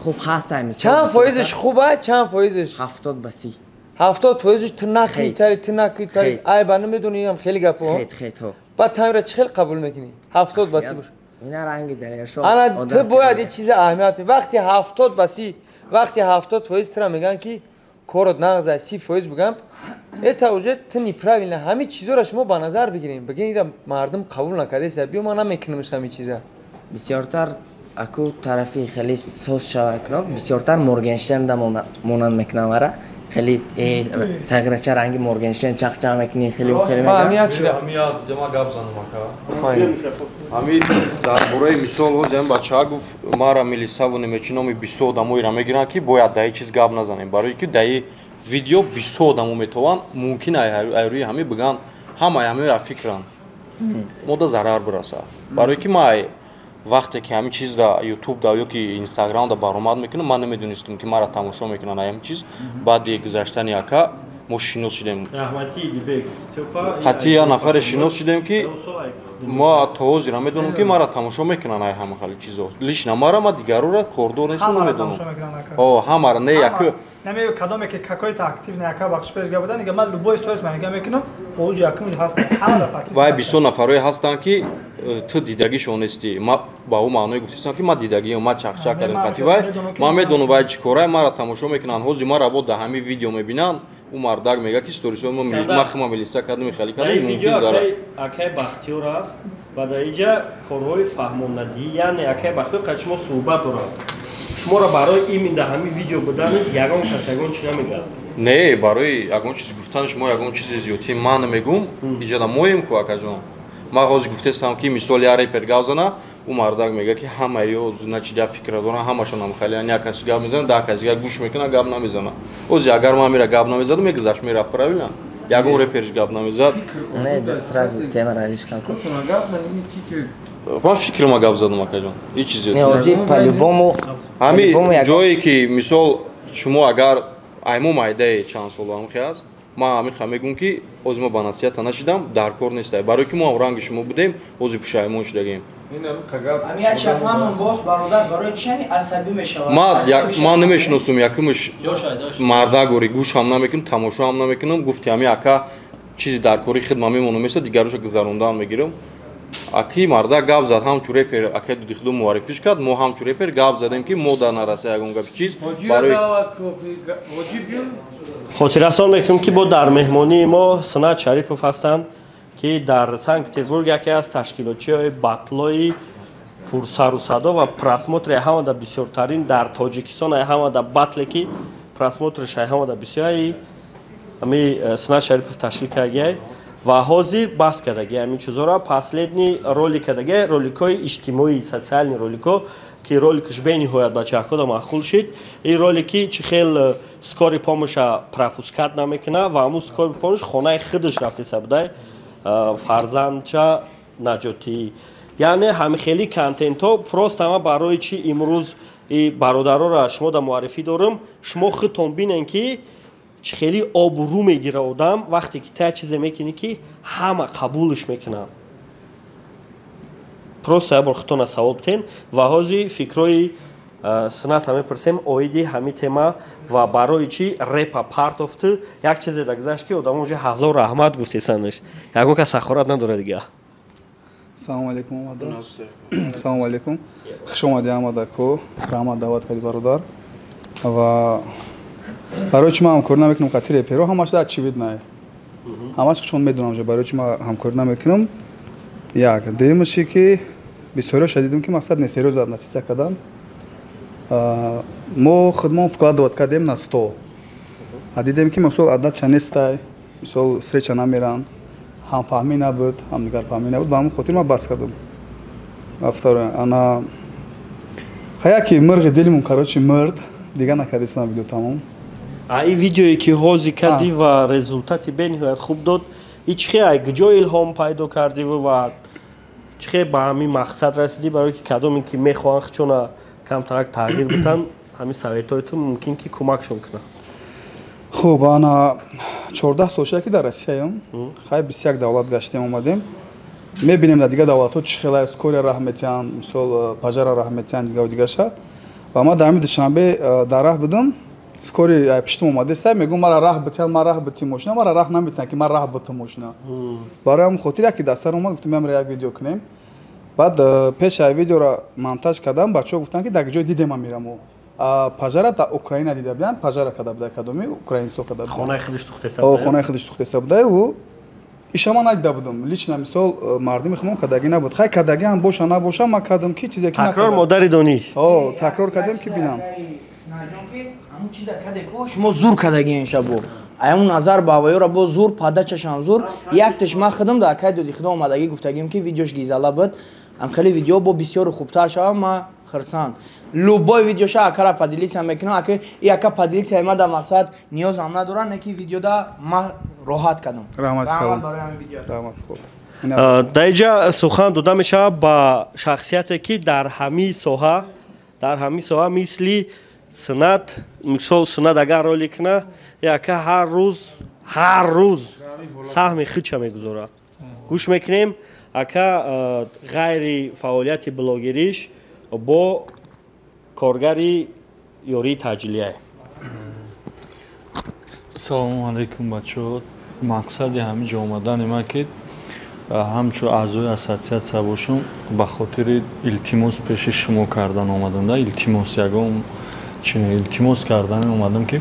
хуб ҳаст чанд фоизаш хуба чанд фоизаш 70 ба 30 70 фоизаш ту накитари ай ба намедонӣам хеле гапо хетхетҳо баъд тамира чӣ хел қабул мекунӣ 70 ба 30 бош ина ранги далершо ана ту бояд ин чизи аҳамият вақти 70 ба 30 вақти 70 фоиз тура мегӯянд ки корот нағзай 30 фоиз бигӯям это уже ту неправильно ҳамин чизоро шумо ба назар бигирем бигин ира мардум қабул накардаеса биё ман намекунамш ҳамин чиза бисёртар аку тарафи хеле соз шава кунам бисёртар моргенштерн да монанд мекунам ара хеле сағирача ранги моргенштерн чақчақ мекунӣ хеле ама гап занам ака ами дар бораи мисол ҳозиам бачаҳа гуфт мара милисаву немечиноми 20 одамоира мегиранд ки бояд даи чиз гап назанем барое ки даи видео 20 одамо метаван мумкин айрӯи ҳами биган ҳамаи ҳамея фикран мода зарар бираса барое ки май вақте ки ҳамин чиз да ютуб да ёки инстаграм да баромад мекунам ман намедонистам ки мара тамошо мекунанд ҳамин чиз баъди гузаштани ака мо шинос шудем хати я нафаре шинос шудем ки мо то ҳозира медонам ки мара тамошо мекунанд ай ҳама хали чизо лишна мара ма дигарора кордор нестам намедонам ҳамара не як намею кадоме ки какой-то активный ака бахш пеш габадан ига ман любой сторис ман ига мекунам оуҷ якун ҳаст ҳама пакис вай 20 нафарое ҳастанд ки ту дидагишон нести ма ба ӯ маъное гуфтистам ки ма дидагиам ма чақчақ кардам қати вай ман медонам вай чӣ корае мара тамошо мекунанд ҳози мара бо да ҳамин видео мебинанд او مردک میگه که استوریسون ما خما ملیسا کردم میخالی کردم این ویدیو اکای بختیار است و در اینجا کارهای فهماندهی یعنی اکای بختیار که شما صحبت دارد شما را برای این در همین ویدیو بدانید یگان کس یگان چی نمیگه نه برای یگان چیز گفتنش ما یگان چیز زیادی من نمیگم اینجا در مویم که اکا جان ما خواهد گفتستم که مثال یاری پرگاوزنه او مردک میگه که همه یو نچیده فکر دارن همشون هم خیلی یک کسی گاب میزنه ده کسی گوش میکنه گاب نمیزنه اوزی اگر ما میره گاب نمیزد میگذاش میره پراوینا یگان رپرش گاب نمیزد نه سراز تیمر علیش کن من فکر ما گاب زدم اکا جان این چیزی نه اوزی پالوبومو همین جایی که مثال شما اگر ایمو مایده چند سال هم خواست ما همین میگم که از ما بانسیت نشدم در کار نیست برای که ما رنگ شما بودیم از پشایمون شدیم همین شفاهم باز برادر برای چی عصبی میشه ما نمیشناسم یکمش مردا گوری گوش هم نمیکنم تماشا هم نمیکنم گفتی همین اکا چیزی در کاری خدمت میمونه مثل دیگروش گذروندن میگیرم اکی مردا گاب زد هم چوره پر اکی دو خدمت معرفیش کرد ما هم چوره پر گاب زدیم که ما در نرسه یگون گپ چیز برای خاطررسان میکنم که با در مهمانی ما سنت شریفوف هستند که در سنت پترزبورگ یکی از تشکیلاتچی باتلای پرسر و صدا و پراسموتر همه در بسیارترین در تاجیکستان همه در باتلی که پراسموترش همه در بسیاری امی سنت شریفوف تشکیل کرده و حاضر بحث کرده همین چیزا را последний ролик کرده роликای اجتماعی سوسیال ролико که роликش به نهایت بچه ها معقول شد این رولکی چه خیلی سکاری پاموش پراپوس کرد نمیکنه و همون سکاری پاموش خانه خودش رفته سبده فرزندچه نجاتی یعنی همه خیلی کانتنت ها پروست همه برای چی امروز این برادرها را شما در معرفی دارم شما خودتون بینن که چه خیلی آبرو میگیره آدم وقتی که تا چیز میکنی که همه قبولش میکنن просто я бурхтона савол битен ва ҳозир фикрои синат ҳаме пурсем оиди ҳами тема ва барои чӣ репа партофту як чизе да гузашт ки одамо уже ҳазор раҳмат гуфтесанаш ягон кас сахорат надорад дига салому алейкум омада салому алейкум хуш омадӣ амадако раҳмат даъват кардӣ бародар ва барои чӣ ман ҳамкорӣ намекунам қатъи реперо ҳамаш очевидное ҳамаш чун медунам барои чӣ ман ҳамкорӣ намекунам як дуюмаши ки бисёриро шадидам ки мақсад нест серёзно насиҳат кардан мо худмон вкладывать кардем на 100 а дидем ки мисол адача нестай мисол встреча намеран ҳамфаҳмӣ набуд ҳамдигарфаҳмӣ набуд ба ҳамин хотир ман бас кардам ва второе ана яке мирғи дилимон короче мирд дигар накардистам видео тамом این ویدیویی که حاضر کردی و رزولتاتی به نهایت خوب داد چه ای کجا الهام پیدا کردی و چه به همین مقصد رسیدی برای که کدومی که میخوان چون کمترک تغییر بدن همین سویتایتون ممکن که کمکشون کنه خب انا 14 سال که در روسیه ام خیلی 21 دولت گشتیم اومدیم میبینیم در دیگه دولت‌ها چه خیلی از کره رحمتیان مثلا پاجار رحمتیان دیگه شه و ما در دوشنبه در راه بودم скори пиштим омадеста мегӯм мара раҳ битиҳад ман раҳ бити мошина мара раҳ намитиҳад ки ман раҳ битам мошина барои ҳамн хотир яке дастар омад гуфтем мемра як видео кунем баъд пеша видеоро монтаж кардам бачаҳо гуфтанд ки дар ҷои дидем ман мирамо пажара дар украина дида буданд пажара карда буда кадоми украинсо карда хонаи худиш тухтеса будаю иша ман надида будам лично мисол мардуми худмон кардаги набуд хай кардаги ҳам боша набоша ман кардам ки чизе ки такрор модари дониш такрор кардем ки бинам همون چیزا کده کو شما زور کدگین شبو ایمون نظر با ویورا با زور پادچشان زور یک تش ما خدم دا کای دودی خدام اومدگی گفتگیم که ویدیوش گیزالا بود ام خیلی ویدیو با بسیار خوبتر شد ما خرسان لوبای ویدیوش اکرا پادلیت هم میکنه اگه یکا پادلیت ما دا مقصد نیاز هم ندارن نکی ویدیو دا ما راحت کردم رحمت خدا رحمت خدا در اینجا سخن داده میشه با شخصیتی که در همین ساحه مثلی سنت مثال سنت اگر رولی کنه یکه هر روز سهم خودش میگذاره گوش میکنیم اکه غیر فعالیت بلاگریش با کارگری یوری تاجیلیه سلام علیکم بچه‌ها مقصد همین جا اومدن ما که همچون اعضای اساسیت باشم به خاطر التماس پیش شما کردن اومدم ده التماس یگم چنین التماس کردن اومدم که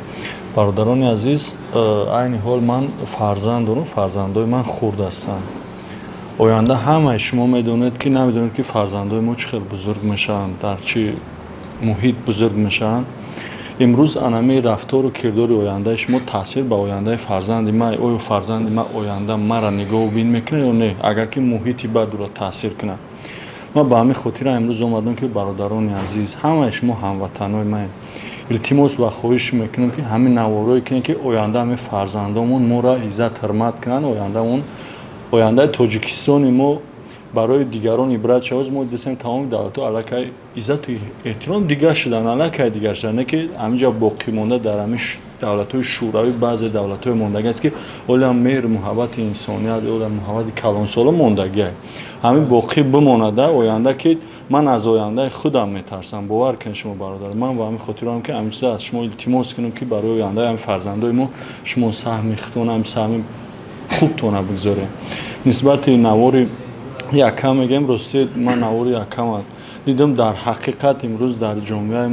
бародарони азиз, айни ҳол ман фарзанд дорам, фарзандои ман хурд ҳастанд. Оянда ҳамаи шумо медонед ки намедонед ки фарзандои мо чӣ хел бузург мешаванд, дар чӣ муҳит бузург мешаванд. имрӯз анами рафтору кирдори ояндаи шумо таъсир ба ояндаи фарзанди ман, оё фарзанди ман оянда маро нигоҳу бин мекунад ё не, агар ки муҳити бад ӯро таъсир кунад. ман ба ҳамин хотира имрӯз омадам ки бародарони азиз, ҳамаи шумо ҳамватанои ман илтимос ва хоҳиш мекунам ки ҳамин наворое кунед ки оянда ҳамин фарзандомон моро иззат ҳурмат кунанд, ояндаи тоҷикистони мо барои дигарон ибрат шавад. мо дидем тамоми давлатҳо аллакай иззату эҳтиром дигар шуданд, аллакай дигар шуданд, не ки ҳаминҷо боқӣ монда дар ҳамин давлатҳои шӯравӣ баъзе давлатҳое мондагиаст ки ола меҳру муҳаббати инсоният, ола муҳаббати калонсола мондагиа. ҳамин боқӣ бимонада оянда ки ман аз ояндаи худам метарсам. бовар кунед шумо бародар, ман ба ҳамин хотирам ки ҳамин чиза аз шумо илтимос кунам ки барои ояндаи ҳамин фарзандои мо шумо саҳми худтон саҳми хубтона бигзоред. нисбати навори якам мегем, рости ман навори якама дидам. дар ҳақиқат имрӯз дар ҷомеаи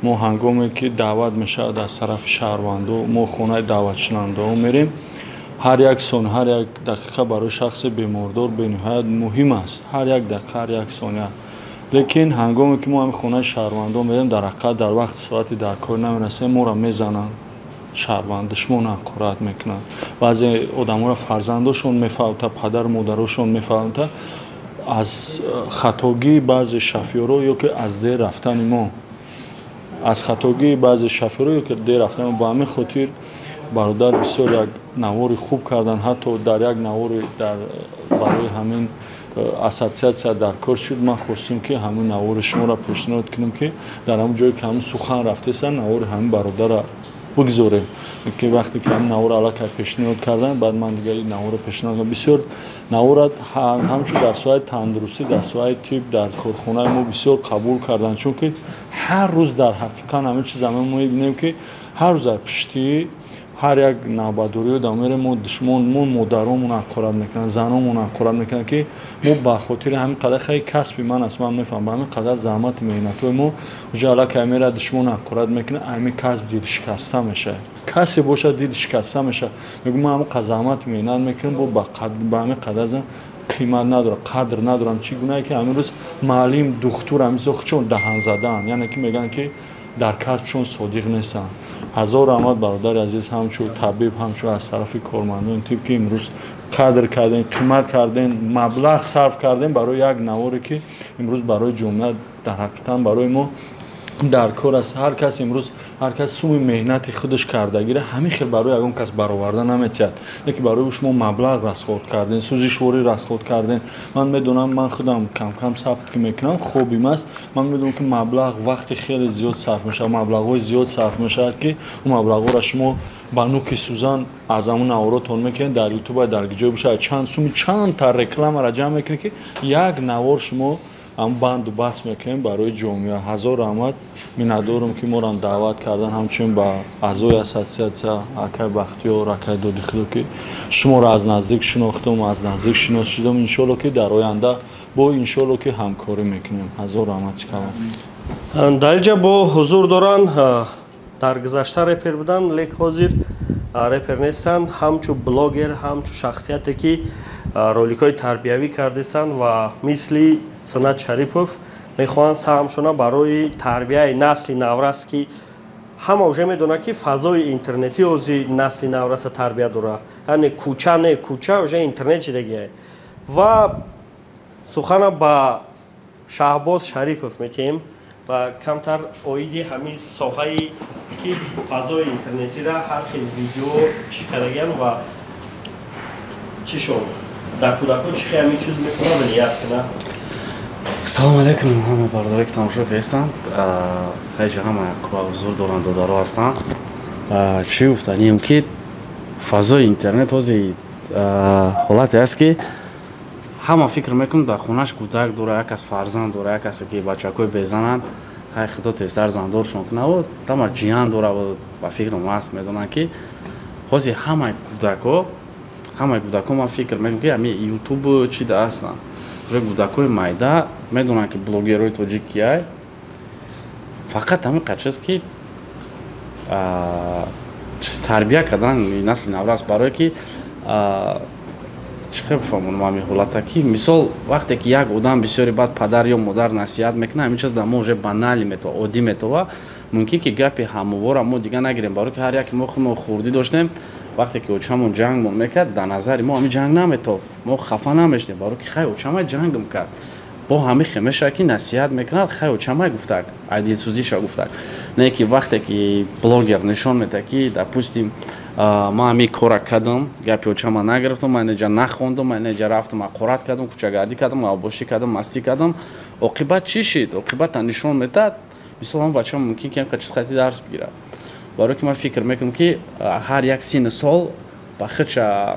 мо ҳангоме ки даъват мешавад аз тарафи шаҳрвандо, мо хонаи даъватшунандаҳо мерем. ҳар як сон, ҳар як дақиқа барои шахси бемордор бениҳоят муҳим аст. ҳар як дақиқа, ҳар як сония. лекин ҳангоме ки мо ҳамин хонаи шаҳрвандо мерем, дар ҳақиқат дар вақти соати дар кор намерасем, моро мезананд. шаҳрванд душмон ҳақорат мекунанд. баъзе одаморо фарзандошон мефавта, падару модарошон мефавта аз хатогии баъзе шофёро ё ки аз дер рафтани мо, аз хатогии баъзе шофёро ё ки дер рафтани мо. ба ҳамин хотир бародар бисёр як навори хуб карданд. ҳатто дар як навори барои ҳамин ассотсиатсия дар кор шуд. ман хостам ки ҳамин навори шуморо пешниҳод кунам ки дар ҳамин ҷое ки ҳамин сухан рафтесан, навори ҳамин бародара бигзорем. ки вақте ки ҳамин навора аллакай пешниҳод кардан, баъд ман дигар ин навора пешниҳод кардам. бисёр навора ҳамчун дар соҳаи тандурустӣ, дар соҳаи тиб, дар корхонаи мо бисёр қабул карданд, чунки ҳар рӯз дар ҳақиқат ҳамин чиза мо мебинем ки ҳар рӯз аз пишти ҳар як навбадориё дар мерем мо душмон, мо модаромон ҳақорат мекунанд, заномон ҳақорат мекунанд ки мо ба хотири ҳамин қадар хеле касби ман аст, ман мефаҳмам, ба ҳамин қадар заҳмати меҳнатҳои мо уҷа аллакай мера душмон ҳақорат мекунад, ҳамин касб дил шикаста мешавад. касе бошад дил шикаста мешавад. мегӯм ман ҳамин заҳмати меҳнат мекунам, бо ба ҳамин қадар қимат надорам, қадр надорам. чӣ гунае ки ҳамин рӯз маълим, духтур ҳамин чизо худшон даҳан задаанд, яъне ки мегӯянд ки дар касбшон содиқ нестанд. ҳазор раҳмат бародари азиз, ҳамчун табиб, ҳамчун аз тарафи кормандони тиб ки имрӯз қадр кардем, қимат кардем, маблағ сарф кардем барои як наворе ки имрӯз барои ҷомеа дар ҳақиқат барои мо дар кор аст. ҳар кас имрӯз ҳар кас суми меҳнати худаш кардагира ҳамин хел барои ягон кас бароварда наметиҳад, не ки барои шумо маблағ расход карден, сӯзишворӣ расход карден. ман медонам, ман худам кам сабт ки мекунам, хобим аст. ман медонам ки маблағ вақти хеле зиёд сарф мешавад, маблағҳои зиёд сарф мешавад ки он маблағҳоро шумо ба нуки сӯзан аз ҳамун наворотон мекунед, дар ютуба дар гиҷое бошад чанд суми чанд та рекламаро ҷамъ мекунед ки як навор шумо ам банду бас мекунем барои ҷомеа. ҳазор раҳмат, миннатдорам ки моро даъват кардан, ҳамчунин ба аъзои ассотсиатсия акай бахтиёр, акай додихудо ки шуморо аз наздик шинохтам, аз наздик шинос шудам. иншоалло ки дар оянда бо иншоалло ки ҳамкорӣ мекунем. ҳазор раҳмати калом. дар инҷа бо ҳузур доранд, дар гузашта репер буданд, лек ҳозир репер нестанд, ҳамчун блогер, ҳамчун шахсияте ки роликҳои тарбиявӣ кардесанд ва мисли Санат Шарипов мехоҳанд саҳмшона барои тарбияи насли наврас ки ҳама уже медонад ки фазои интернетӣ ҳозир насли навраса тарбия дорад, яъне кӯча не кӯча уже интернет шидагиа. ва сухана ба Шаҳбоз Шарипов метиҳем ва камтар оиди ҳамин соҳаи ки фазои интернетиро ҳар хел видео чӣ кардагианд ва чишон дар кӯдако чӣ хел ҳамин чиз метавонад валият кунад. салому алайкум ҳама бародаре ки тамошо карданд, ҳайҷа ҳама ҳузур доранд додаро ҳастанд. чӣ гуфтанем ки фазои интернет ҳозир ҳолате аст ки ҳама фикр мекунад дар хонаш кӯдак дора, як кас фарзанд дора, як касе ки бачакҳои безананд, ҳай худо тезтар зандоршон кунад, тама ҷиян дора, ба фикрам аст медонанд ки ҳозир ҳамаи кӯдакҳо ман фикр мекунам ки ҳамин ютуб чида ҳастанд. кӯдакҳои майда медонанд ки блогерҳои тоҷикияй фақат ҳамин қадчист ки тарбия кардан насли наврас барое ки чӣ бифаҳмонам ҳамин ҳолата ки мисол вақте ки як одам бисёри баъд падар ё модар насиҳат мекунад ҳамин чиз дар мо уже банали метавад оддӣ метавад мумкин ки гапи ҳамовора мо дига нагирем барои ки ҳар яке мо худмо хурдӣ доштем вақте ки очамон ҷангмон мекард дар назари мо ҳамин ҷанг наметофт мо хафа намештем барои ки хай очамай ҷангм кард бо ҳамин хемеша ки насиҳат мекунад хай очамай гуфтак айдилсӯзиша гуфтак не ки вақте ки блогер нишон медиҳад ки допустим ман ҳамин кора кардам гапи очама нагирифтам ман инҷа нахондам ман инҷа рафтам ақорат кардам кӯчагардӣ кардам авбошӣ кардам мастӣ кардам оқибат чӣ шид оқибата нишон медиҳад мисол ҳамин бачаҳо мумкин ки ҳамқа чиз қайти дарс бигирад барои ки ман фикр мекунам ки ҳар як синни сол ба худша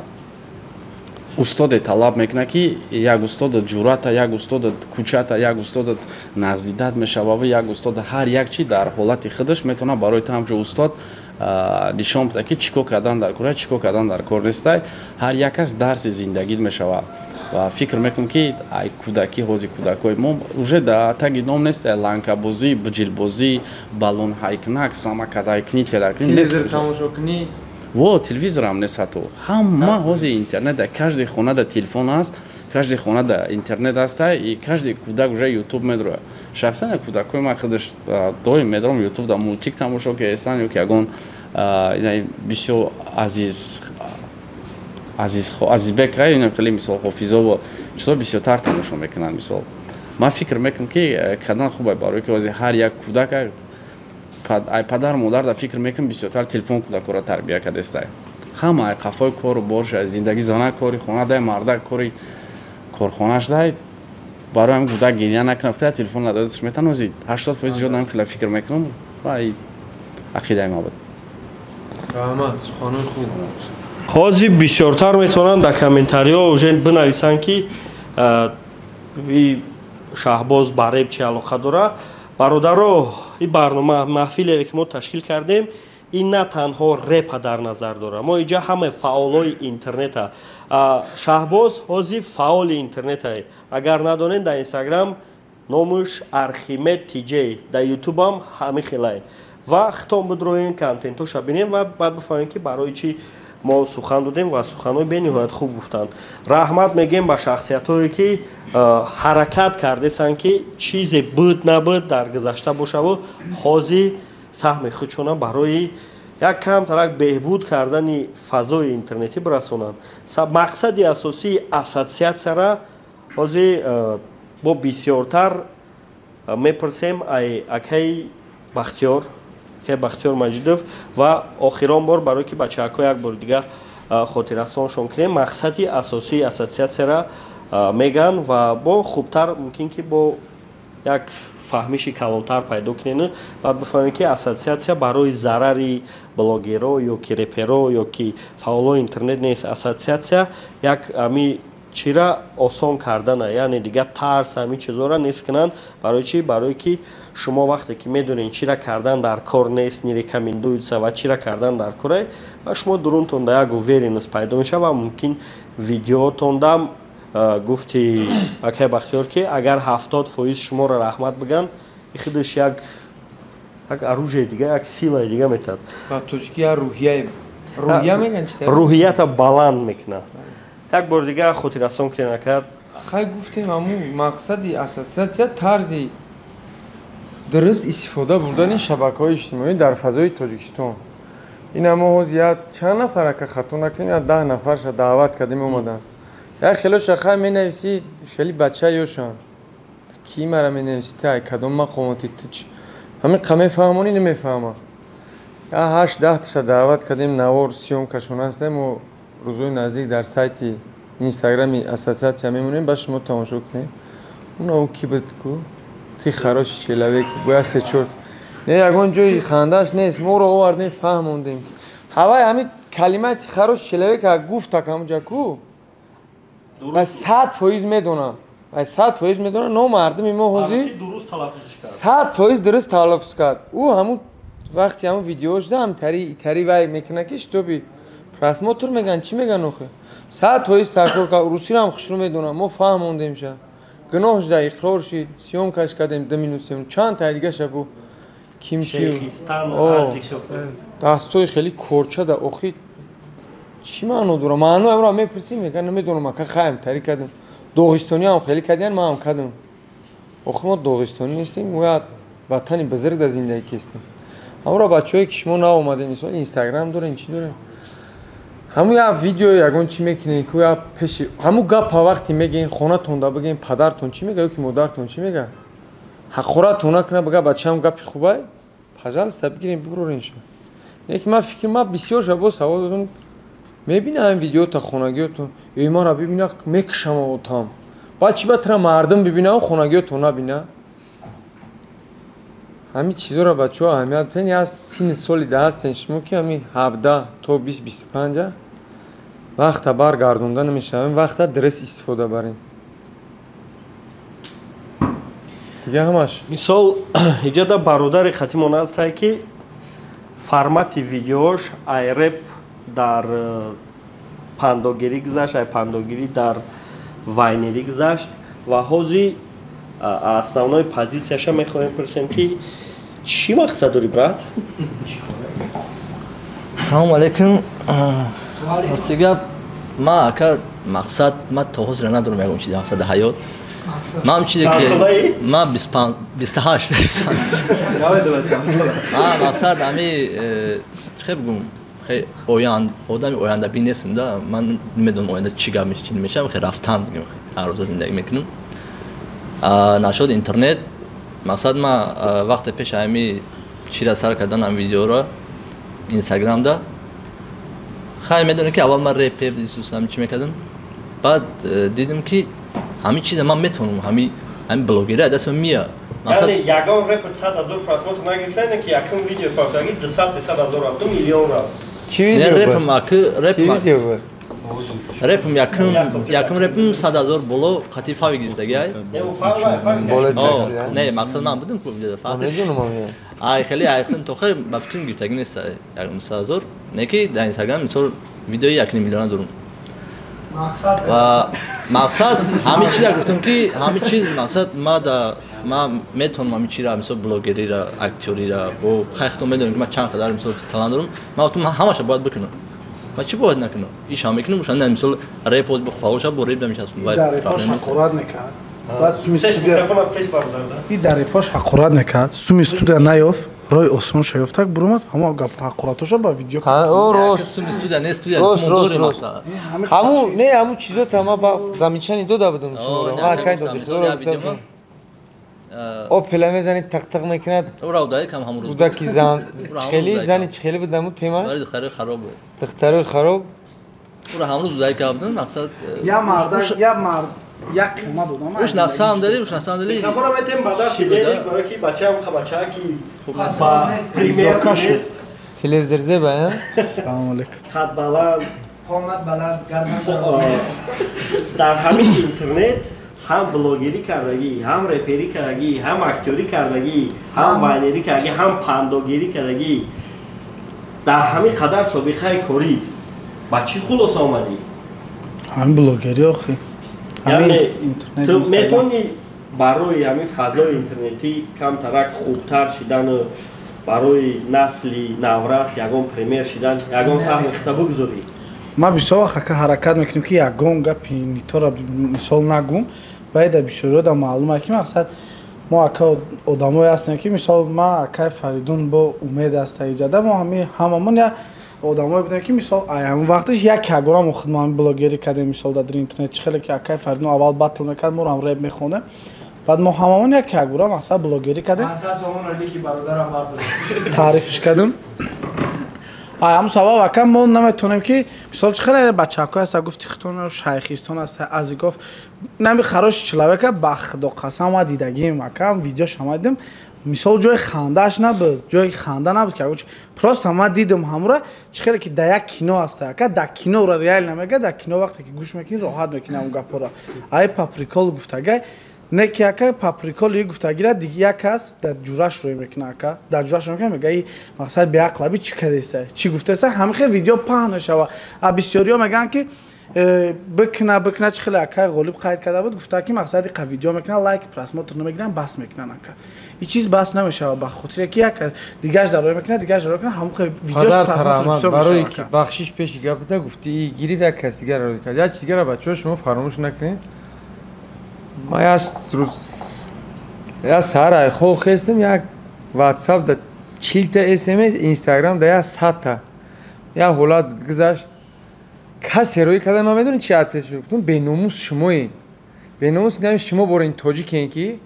устоде талаб мекунад ки як устодат ҷуръата як устодат кӯчата як устодат нағздидат мешавад як устода ҳар як чи дар ҳолати худаш метавонад барои ту ҳамчун устод нишон бидад ки чӣ кор кардан дар кор чӣ кор кардан дар кор нестай ҳар як кас дарси зиндагӣ мешавад ва фикр мекунам ки ай кӯдакӣ ҳозир кӯдакҳои мо уже дар таги ном нест ланкабозӣ биҷилбозӣ баллон ҳайкунак самакатайкунӣ телевизор тамошо кунӣ во телевизор ҳам нест ҳатто ҳама ҳозир интернет дар каждый хона дар телефон аст каждый хона дар интернет аста и каждый кӯдак уже ютуб медрояд шахсан кӯдакҳои ман худаш доим медорам ютуб дар мультик тамошо кардастан ё ки ягон бисёр азизбек хеле мисол ҳофизово чизо бисёртар тамошо мекунанд мисол ман фикр мекунам ки кардан хубе барои ки ҳозир ҳар як кӯдак ай падар модар да фикр мекунам бисёртар телефон кӯдакҳоро тарбия кардастай ҳама ай қафои кору боша зиндагӣ зана кори хона дай марда кори корхонаш дай барои ҳамин кӯдак гирия накунафта телефон надодаш метан ҳозир 80% ҷо дам хеле фикр мекунам ва ақидаи ма буд раҳмат суханои хуб ҳозир бисёртар метавонанд дар комментариҳо уже бинависанд ки шаҳбоз ба реп чӣ алоқа дорад бародаро ин барнома маҳфилере ки мо ташкил кардем ин на танҳо репа дар назар дорад мо инҷа ҳамаи фаъолои интернета шаҳбоз ҳозир фаъоли интернета агар надонед дар инстаграм номуш архимед тиҷей дар ютубам ҳамин хелае ва хитом бидроем контентоша бинем ва баъд бифаҳмем ки барои чӣ мо сухан додем ва суханҳои бениҳоят хуб гуфтанд раҳмат мегем ба шахсиятҳое ки ҳаракат кардесанд ки чизе буд набуд дар гузашта бошаву ҳозир саҳми худшона барои як камтарак беҳбуд кардани фазои интернетӣ бирасонанд мақсади асосии ассотсиатсияра ҳозир бо бисёртар мепурсем ай акаи бахтиёр маҷидов ва охирон бор барои ки бачаҳако як бори дига хотиррасоншон кунем мақсади асосии ассотсиатсияра меган ва бо хубтар мумкин ки бо як фаҳмиши калонтар пайдо кунем баъд бифаҳмем ки ассотсиатсия барои зарари блогеро ё ки реперо ё ки фаъолои интернет нест ассотсиатсия як ами чира осон кардана яъне дига тарс ҳамин чизора нест кунанд барои чӣ барои ки шумо вақте ки медонед чира кардан дар кор нест нерекомендуется ва чира кардан дар коре ва шумо дурунтон да як уверенность пайдо мешавад ва мумкин видеотондам гуфти акай бахтиёр ки агар 70% шуморо раҳмат биган и худаш як оружие дига як силаи дига метад ба тоҷики як рӯҳия меган чи рӯҳията баланд мекунад як бор дига хотиррасон кунем акад хай гуфтем аму мақсади ассотсиатсия тарзи дуруст истифода бурдани шабакаҳои иҷтимоӣ дар фазои тоҷикистон ин ама ҳозир як чанд нафарака хато накунем як 10 нафарша даъват кардем омаданд як хелоша хай менависӣ хеле бача ёшан ки мара менависӣ тай кадом мақомоти туч ҳамин қа мефаҳмонӣ намефаҳмам як 8-10 таша даъват кардем навор сёмкашон ҳастем мо рӯзҳои наздик дар сайти инстаграми ассотсиатсия мемонем ба шумо тамошо кунем уна ки буд ку ти хароши человек боя 3-4 не ягон ҷои хандааш нест моро овардем фаҳмондем ҳавай ҳамин калимаи ти хароши человек ак гуфтак ҳамуҷа ку 100% медонам 100% медонам номардуми мо ҳозир 100% дуруст талаффуз кард ӯ ҳамун вақти ҳамун видеош дам тари вай мекуна ки штоби просмотр меган чӣ меган охе 100% такрор кард русиро ҳам хушрӯ медонам мо фаҳмондемша гуноҳш да иқрор шид сёмкаш кардем 2 минут 3 минут чанд та дигаша бу Шейхистан, дастҳои хеле корчада охи чӣ маъно дорад? маъно амро мепурсӣ мегӯям намедонам ака хаем тарӣ кардем доғистониам хеле кардиян маам кардам охи мо доғистонӣ нестем мо ватани бузургда зиндагӣ кестем амро бачаҳое ки шумо наомадем мисол инстаграм дорем чӣ дорем ҳамун як видео ягон чӣ мекунем ки як пеши ҳамун гапа вақте мегӯем хонатонда бигӯем падартон чӣ мегӯяд ки модартон чӣ мегӯяд ҳақоратон накуна бага бачаам гапи хубай пожалуйста бигирем бигурорен шо лекин ман фикр ман бисёр шабо савол додам мебинам ин видеота хонагиётон ё мара бибина мекушам отам баъд чӣ батра мардум бибинам хонагиётон набина ҳамин чизоро бачаҳо аҳамият битен аз синни соли да ҳастен шумо ки ҳамин 17 то 20-25 вақта баргардонда намешавем вақта дурст истифода барем дига ҳамаш мисол иҷода бародари хатимон ҳастае ки формати видеош ай реп дар пандогирӣ гузашт ай пандогирӣ дар вайнерӣ гузашт ва ҳозир основной позитсияша мехоҳем пурсем ки чӣ мақсад дорӣ брат? Assalomu alaykum. Rosti gap, man aka maqsad man ta hozir ندارم یگان چیز مقصد حیات. من چیزی که من 28 مقصد همی چه بگم خیلی آدمی آینده بین نیستم دا من نمیدونم آینده چی گپ میشه چی نمیشه خیلی رفتم میگم هر روز زندگی میکنم نشد اینترنت مقصد ما وقت پیش همی چی را سر کردن هم ویدیو را اینستاگرام دا خیلی میدونم که اول من ریپ دوستم چی میکردم بعد دیدم که همین چیز من میتونم همین بلاگری دست من میاد یعنی یگان ریپ 100,000 پراسمات نگرفتن که یکم ویدیو پاکتاگی 200-300,000 رفت میلیون راست چی ویدیو بود؟ ریپم یکم ریپم 100,000 بالا خطی فاوی گرفتگی نه مقصد من بودم که ویدیو فاوی ای خیلی تو خیلی بفکرم گرفتگی نیست یکم 100,000 نه که در اینستاگرام مثلا ویدیو 1 میلیون دارم و مقصد همین چیز گفتم که همین چیز مقصد ما میتونم همین چیز را مثلا بلاگری را اکتوری را با خیلی میدونم که من چند قدر مثلا تالان دارم ما تو همش باید بکنم ما چی باید نکنم ایش هم میکنم مشان مثلا ریپ بود با فاوش با ریپ نمیشه اصلا در ریپاش حقارت نکرد بعد سوم استودیا این در ریپاش حقارت نکرد سوم استودیا نیافت رای آسمان شیفت تک برومد همه گپ حقارتش با ویدیو راست سوم استودیا نه استودیا همون نه همون چیزا تمام با زمینچنی دو بودم شما ما کای دو بخور او پلا میزنید تق تق میکند او را دایی کم همون روز بودا کی خیلی زنی خیلی بودم تیمش دختر خراب بود دختر خراب او را همون روز دایی کردم مقصد یا مرد یک قیمت دادم روش نسام دادی روش نسام دادی نفرم ایتیم بعدش دیدی برای کی بچه‌ام بچه‌ها کی با پریمیر کاش تلویزیون با سلام علیکم قد بلند قامت بلند گردن در همین اینترنت هم بلاگری کردگی هم رپری کردگی هم اکتوری کردگی هم واینری کردگی هم پنداگیری کردگی در همین قدر سابقه کاری با چی خلاص آمدی؟ همین بلاگری آخی یعنی تو میتونی برای همین فضای اینترنتی کم ترک خوبتر شدن برای نسلی نورس یگان پریمیر شدن یگان سهم اختا بگذاری؟ ما بسیار وقت حرکت میکنیم که یگان گپی نیتو را مثال نگم باید بسیار دا معلومه که مقصد ما اکا آدمایی هستیم که مثال ما اکای فریدون با امید است ایجاده ما هممون یا آدمایی بودیم که مثال همون وقتش یک کگورم خود ما بلاگری کردیم مثال در اینترنت چخیلی که اکای فریدون اول باتل میکرد ما هم ریپ میخونه بعد ما هممون یک کگورم اصلا بلاگری کردیم تعریفش کردیم همون سوال وکم ما نمیتونیم که مثال چخیلی بچه‌ها هست گفتی خطون شیخیستان است از گفت نمی خراش چلاوه که بخدا قسم ما دیدگیم وکم ویدیوش آمدیم مثال جای خندهش نبود جای خنده نبود که پراست ما دیدم همورا چخیلی که در یک کینو هسته که در کینو را ریال نمیگه در کینو وقتی که گوش میکنی راحت میکنی اون گپا را ای پاپریکال گفتگی не ки ака паприколи гуфтагира диг як кас дар ҷураш рӯй мекуна ака дар ҷураш рӯй мекуна мегаи мақсад беақлаби чӣ кардеса чӣ гуфтеса ҳамахе видео паҳн мешава а бисёриҳо мегӯянд ки бикна чӣ хеле ака ғолиб қайд карда буд гуфта ки мақсади видео мекунад лайк просмотр намегиранд бас мекунанд ака ин чиз бас намешава ба хотире ки як дигаш дар рӯй мекунад дигаш дар рӯй мекунад ҳамахе видеош просмотр бисёр барои ки бахшиш пеши гапита гуфти гирифт як кас дигара рӯй кард як чиз дигара бачаҳо шумо фаромӯш накунед ма як рӯз як саҳар хоб хестам як ватсап да 40 та смс инстаграм да як 100 та як ҳолат гузашт касе рӯй карда ман медонед чӣ ответ шуд гуфтам беномус шумоем беномус идам шумо бора ин тоҷикем ки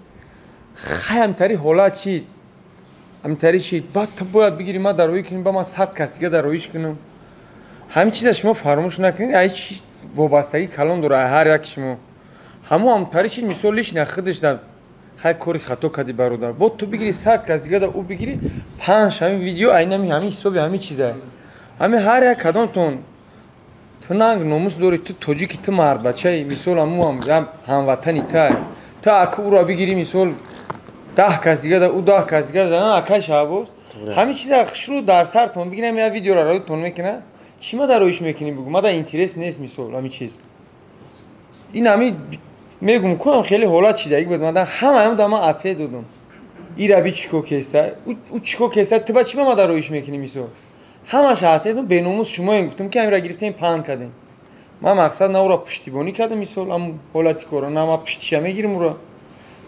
хай ҳамтари ҳолат чӣ ҳамтари чӣ баъд ту бояд бигири ман дар рӯй кунем ба ман 100 кас дига дар рӯиш кунам ҳамин чиза шумо фаромӯш накунед ай чӣ вобастагӣ калон дора ҳар як шумо ҳамо ҳамтари чӣ мисол лишна худаш да хай кори хато кади бародар бо ту бигири 100 кас дига да ӯ бигири 5 ҳамин видео айнами ҳамин ҳисоби ҳамин чиза ҳамин ҳар як кадомтон ту нанг номус дори ту тоҷики ту мардбачаи мисол ҳамуам ҳамватани тай ту ака ӯро бигири мисол 10 кас дига да ӯ 10 кас дига да акай шабоз ҳамин чиза шурӯъ дар сартон бигирам як видеоро рӯйтон мекунад чӣ ма дар рӯиш мекунӣ бигӯ ма дар интерес нест мисол ҳамин чиз ин ҳамин мегум кунам хеле ҳолат шидаги буд ман ҳамаам да ман ответ додам ираби чико кеста ӯ чико кеста ту ба чӣ ма дар рӯиш мекунӣ мисол ҳамаш ответ додам беномус шумоем гуфтам ки ҳамира гирифтем паҳн кардем ман мақсад на ӯро пуштибонӣ кардам мисол ҳамун ҳолати кора на ман пуштиша мегирам ӯро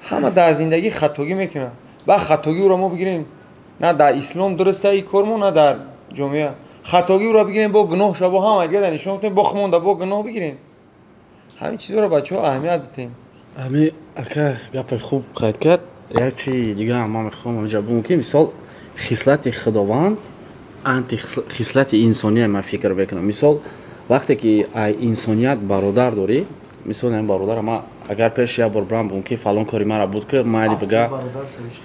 ҳама дар зиндагӣ хатогӣ мекунад ба хатогӣ ӯро мо бигирем на дар ислом дуруста и кор мо на дар ҷомеа хатогӣ ӯро бигирем бо гуноҳ шо бо ҳама дига да нишон кунем бо хумонда бо гуноҳ бигирем ҳамин чизоро бачаҳо аҳамият дитем ҳами ака гапи хуб қайд кард як чи дига ман мехоҳам инҷа бигӯям ки мисол хислати худованд анти хислати инсония ман фикр мекунам мисол вақте ки инсоният бародар дорӣ мисол ин бародара ман агар пеш як бор бурам бигӯям ки фалон кори мара буд ки майли бига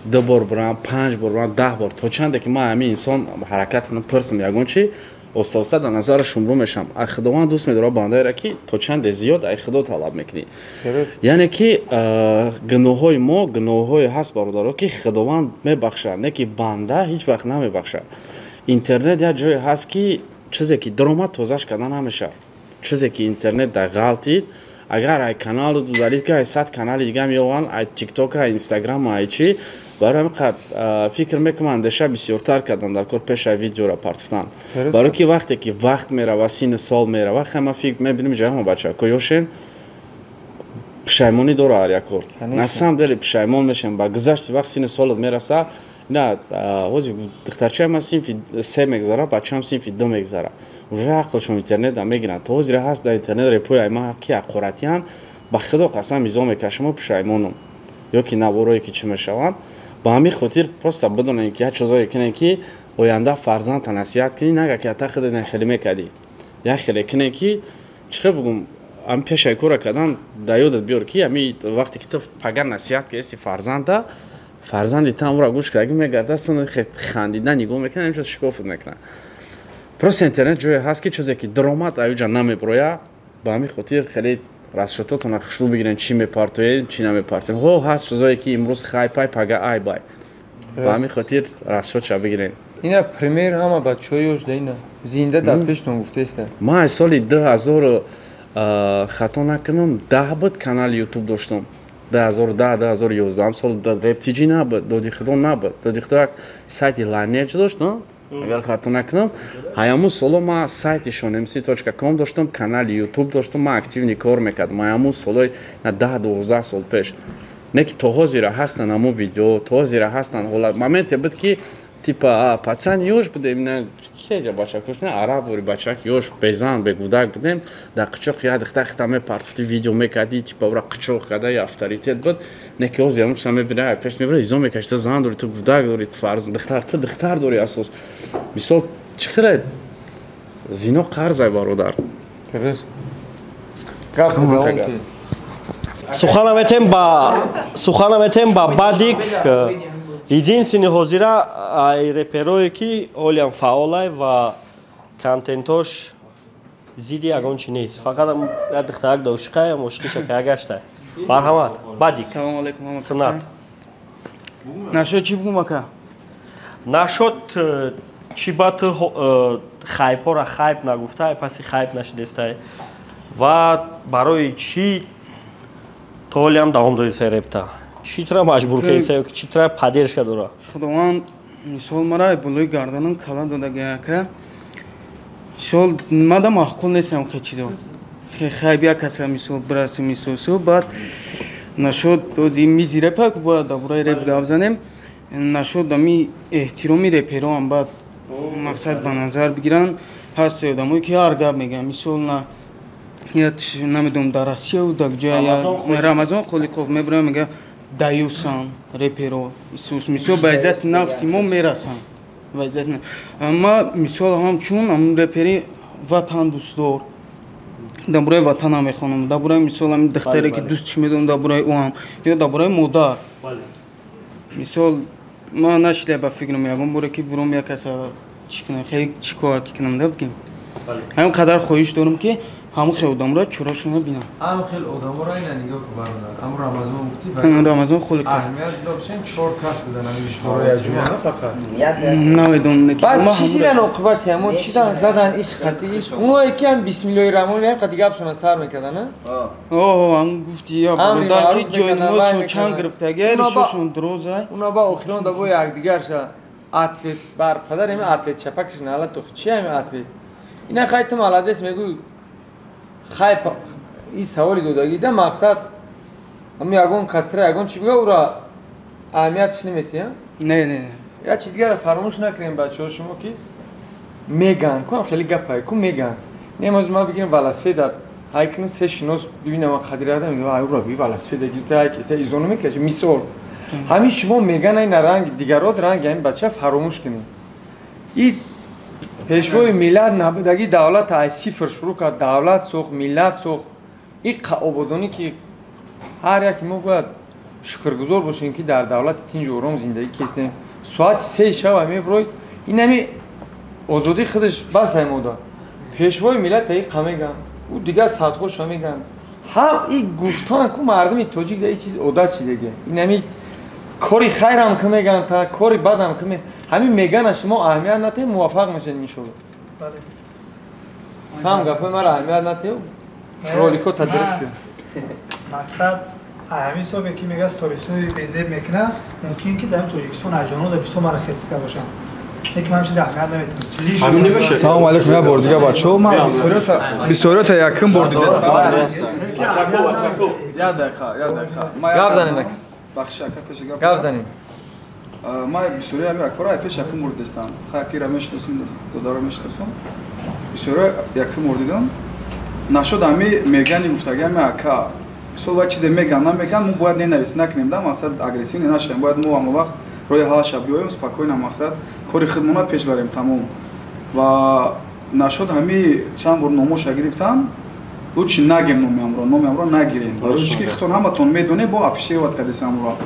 2 бор бурам 5 бор бурам 10 бор то чанде ки ман ҳамин инсон ҳаракат кунам пурсам ягон чи оста дар назари шумрӯ мешам ай худованд дӯст медорад бандаеро ки то чанде зиёд ай худо талаб мекунӣ яъне ки гуноҳҳои мо гуноҳҳое ҳаст бародаро ки худованд мебахшад не ки банда ҳеҷ вақт намебахшад интернет як ҷое ҳаст ки чизе ки даромад тозаш карда намешавад чизе ки интернет дар ғалтид агар ай каналу дудалид ки ай 100 канали дига меёванд ай тикток ай инстаграм ай чӣ барои ҳамин қад фикр мекунам андеша бисёртар кардан дар кор пеш ай видеоро партофтан барои ки вақте ки вақт мерава сини сол мерава ҳама фикр мебинем ҷаҳма бача кӯёшен пушаймонӣ дора ҳар як кор на самом деле пушаймон мешавем ба гузашти вақт сини солат мераса на ҳозир духтарчаи ман синфи 3 мегзара бачаам синфи 2 мегзара уже ақлшон интернетда мегиранд то ҳозир ҳаст дар интернет репои айман ки аққуратиам ба худо қасам изо мекашам пушаймонам ё ки наворое ки чӣ мешаванд ба ҳамин хотир просто бидонем ки як чизое кунем ки оянда фарзанда насиҳат кунӣ нага ки ата худ хеле мекардӣ як хеле кунем ки чӣ бигӯм ҳам пешай кора кардан дар ёдат биёр ки ҳамин вақте ки ту пагар насиҳат кардисти фарзанда фарзанди ту ҳамуро гӯш карда мегарда хандида нигоҳ мекунад ҳамчиз шикофат мекунад просто интернет ҷое ҳаст ки чизе ки даромад аюҷа намеброяд ба ҳамин хотир хеле расшототона хушрӯ бигирен чӣ мепартоед чӣ намепартоед ҳо ҳаст чизое ки имрӯз хай пай пага ай бай ба ҳамин хотир расшотша бигирен ина пример ҳама бачаҳо ёшда ина зинда дар пештон гуфтеста ман соли 2000 хато накунам 10 буд канали ютуб доштам 2010-2011 сол рептиҷи набуд доди худо набуд доди худо як сайти лайнеҷ дошт агар хато накунам ҳаямун соло ман сайти shonmc.com доштам канали ютуб доштам ман активни кор мекардам ҳаямун солои 10-12 сол пеш не ки то ҳозира ҳастан ҳамун видео то ҳозира ҳастан ҳолат моменте буд ки типа пацан ёш будем кеҷа бачак дошт не араб бори бачак ёш безан бегудак будем дар қичоқ як дихта мепартофти видео мекарди типа ура қичоқ карда я авторитет буд не ки ҳозир ҳамуша мебина пеш мебира изо мекаши ту зан дори ту гудак дори фарз дихтар ту дихтар дори асос мисол чӣ хеле зино қарзай бародар суханаметем ба бадик единствени ҳозира ай реперое ки ҳолиам фаъолай ва контентош зидди ягон чи нест фақат як духтарак дошиқаям ошиқиша ка гашта марҳамат бадик Салом алейкум, мама. сынат Нашо чи бугум ака? нашот чи бат хайпора хайп нагуфтай паси хайп нашидестай ва барои чи толиам давом дорисай репта читра маҷбур кардисай ки читра падершка дора Худованд мисол мара булои гарданам кала додага ака мисол мада маҳқул нестам хе чизо хе хайбия каса мисол браси мисосу бад нашод ози мизи репа ки бояд дабураи реп гап занем нашод ами эҳтироми репероам бад мақсад ба назар бигиран ҳаст одамое ки ҳар гап мегӯянд мисол на намедонам дар Россия дар ҷоя Рамазон Холиқов мебурам мега даюсан реперо мисол ба иззати нафси мо мерасанд ба иззати аммо мисол ҳамчун ам репери ватан дӯстдор дар бораи ватанам мехонам дар бораи мисол ами духтаре ки дӯстиш медонам дар бораи оам ё дар бораи модар мисол ман нашида ба фикрам ягон боре ки буром як каса чӣ кунам хеле чӣ кора ки кунам да бигем ҳамин қадар хоҳиш дорам ки ҳамун хел одамро чорашона бинам ҳамун хел одамро ина нигоҳ ку бародар аму рамазон гуфти рамазон холи аҳамият дошен чор кас будан ами шороя ҷумана фақат намедонам баъд чӣ шидан оқибати ҳамон чидан задан иш қати иш оное ки ам бисмиллоҳи раҳмони раҳим қати гапшона сар мекардана ам гуфти я бародар ки ҷойнамозшон чанд гирифтага ришошон дроза уна ба охирон да бо якдигарша атлет бар падар ами атлет чапакиш нала тохи чи ами атлет ина хай ту маладес мегӯй хай и саволи додаги да мақсад ами ягон кастра ягон чи бига ура аҳамиятш неметия не я чи дигара фаромӯш накунем бачаҳо шумо ки меган кунам хеле гапай ку меган немоз ма бигирем велосипеда ҳай кунем се шинос бибинам қадирада мегӯ ай ура би велосипеда гирифта ҳай киста изону мекаши мисол ҳамин шумо меган айна ранг дигарот ранги ҳамин бача фаромӯш кунем и пешвои миллат набудаги давлат аз сифр шурӯъ кард давлат сохт миллат сохт ин ободонӣ ки ҳар яке мо бояд шукргузор бошем ки дар давлати тинҷу ором зиндагӣ кестем соати 3 шаба меброид ин ами озодии худаш бас аймода пешвои миллат таи қамеган ӯ дигар садхоша меган ҳам и гуфтан ку мардуми тоҷик да и чиз одат шидаги ин ами кори хайрам ки меган та кори бадам ки ҳамин мегана шумо аҳамият натем муваффақ мешавед иншолло кам гапои мара аҳамият натем ролико тадрис кунед мақсад ҳамин ҳисобе ки мега сторисои безеб мекунад мумкин ки дар тоҷикистон аҷонода бисёр мара хетида бошанд лекин ман чизи аҳамият наметонам салому алейкум я бор дига бачаҳо ман бисёриёта якум бор дидестам гап занем гап занем ма бисёрия ами акора ай пеш якум бор дидестам хай акира мешиносам додаро мешиносам бисёрия якум бор дидам нашуд ами мегани гуфтаги ами ака мисол ва чизе меган намеган мо бояд ненавис накунем да мақсад агрессивне нашавем бояд мо ҳамон вақт рои ҳалаша биёем спокойно мақсад кори худмона пеш барем тамом ва нашуд ҳами чанд бор номоша гирифтам лучи нагем номиамро нагирем барои ки хитон ҳаматон медонем бо афишироват кардесамро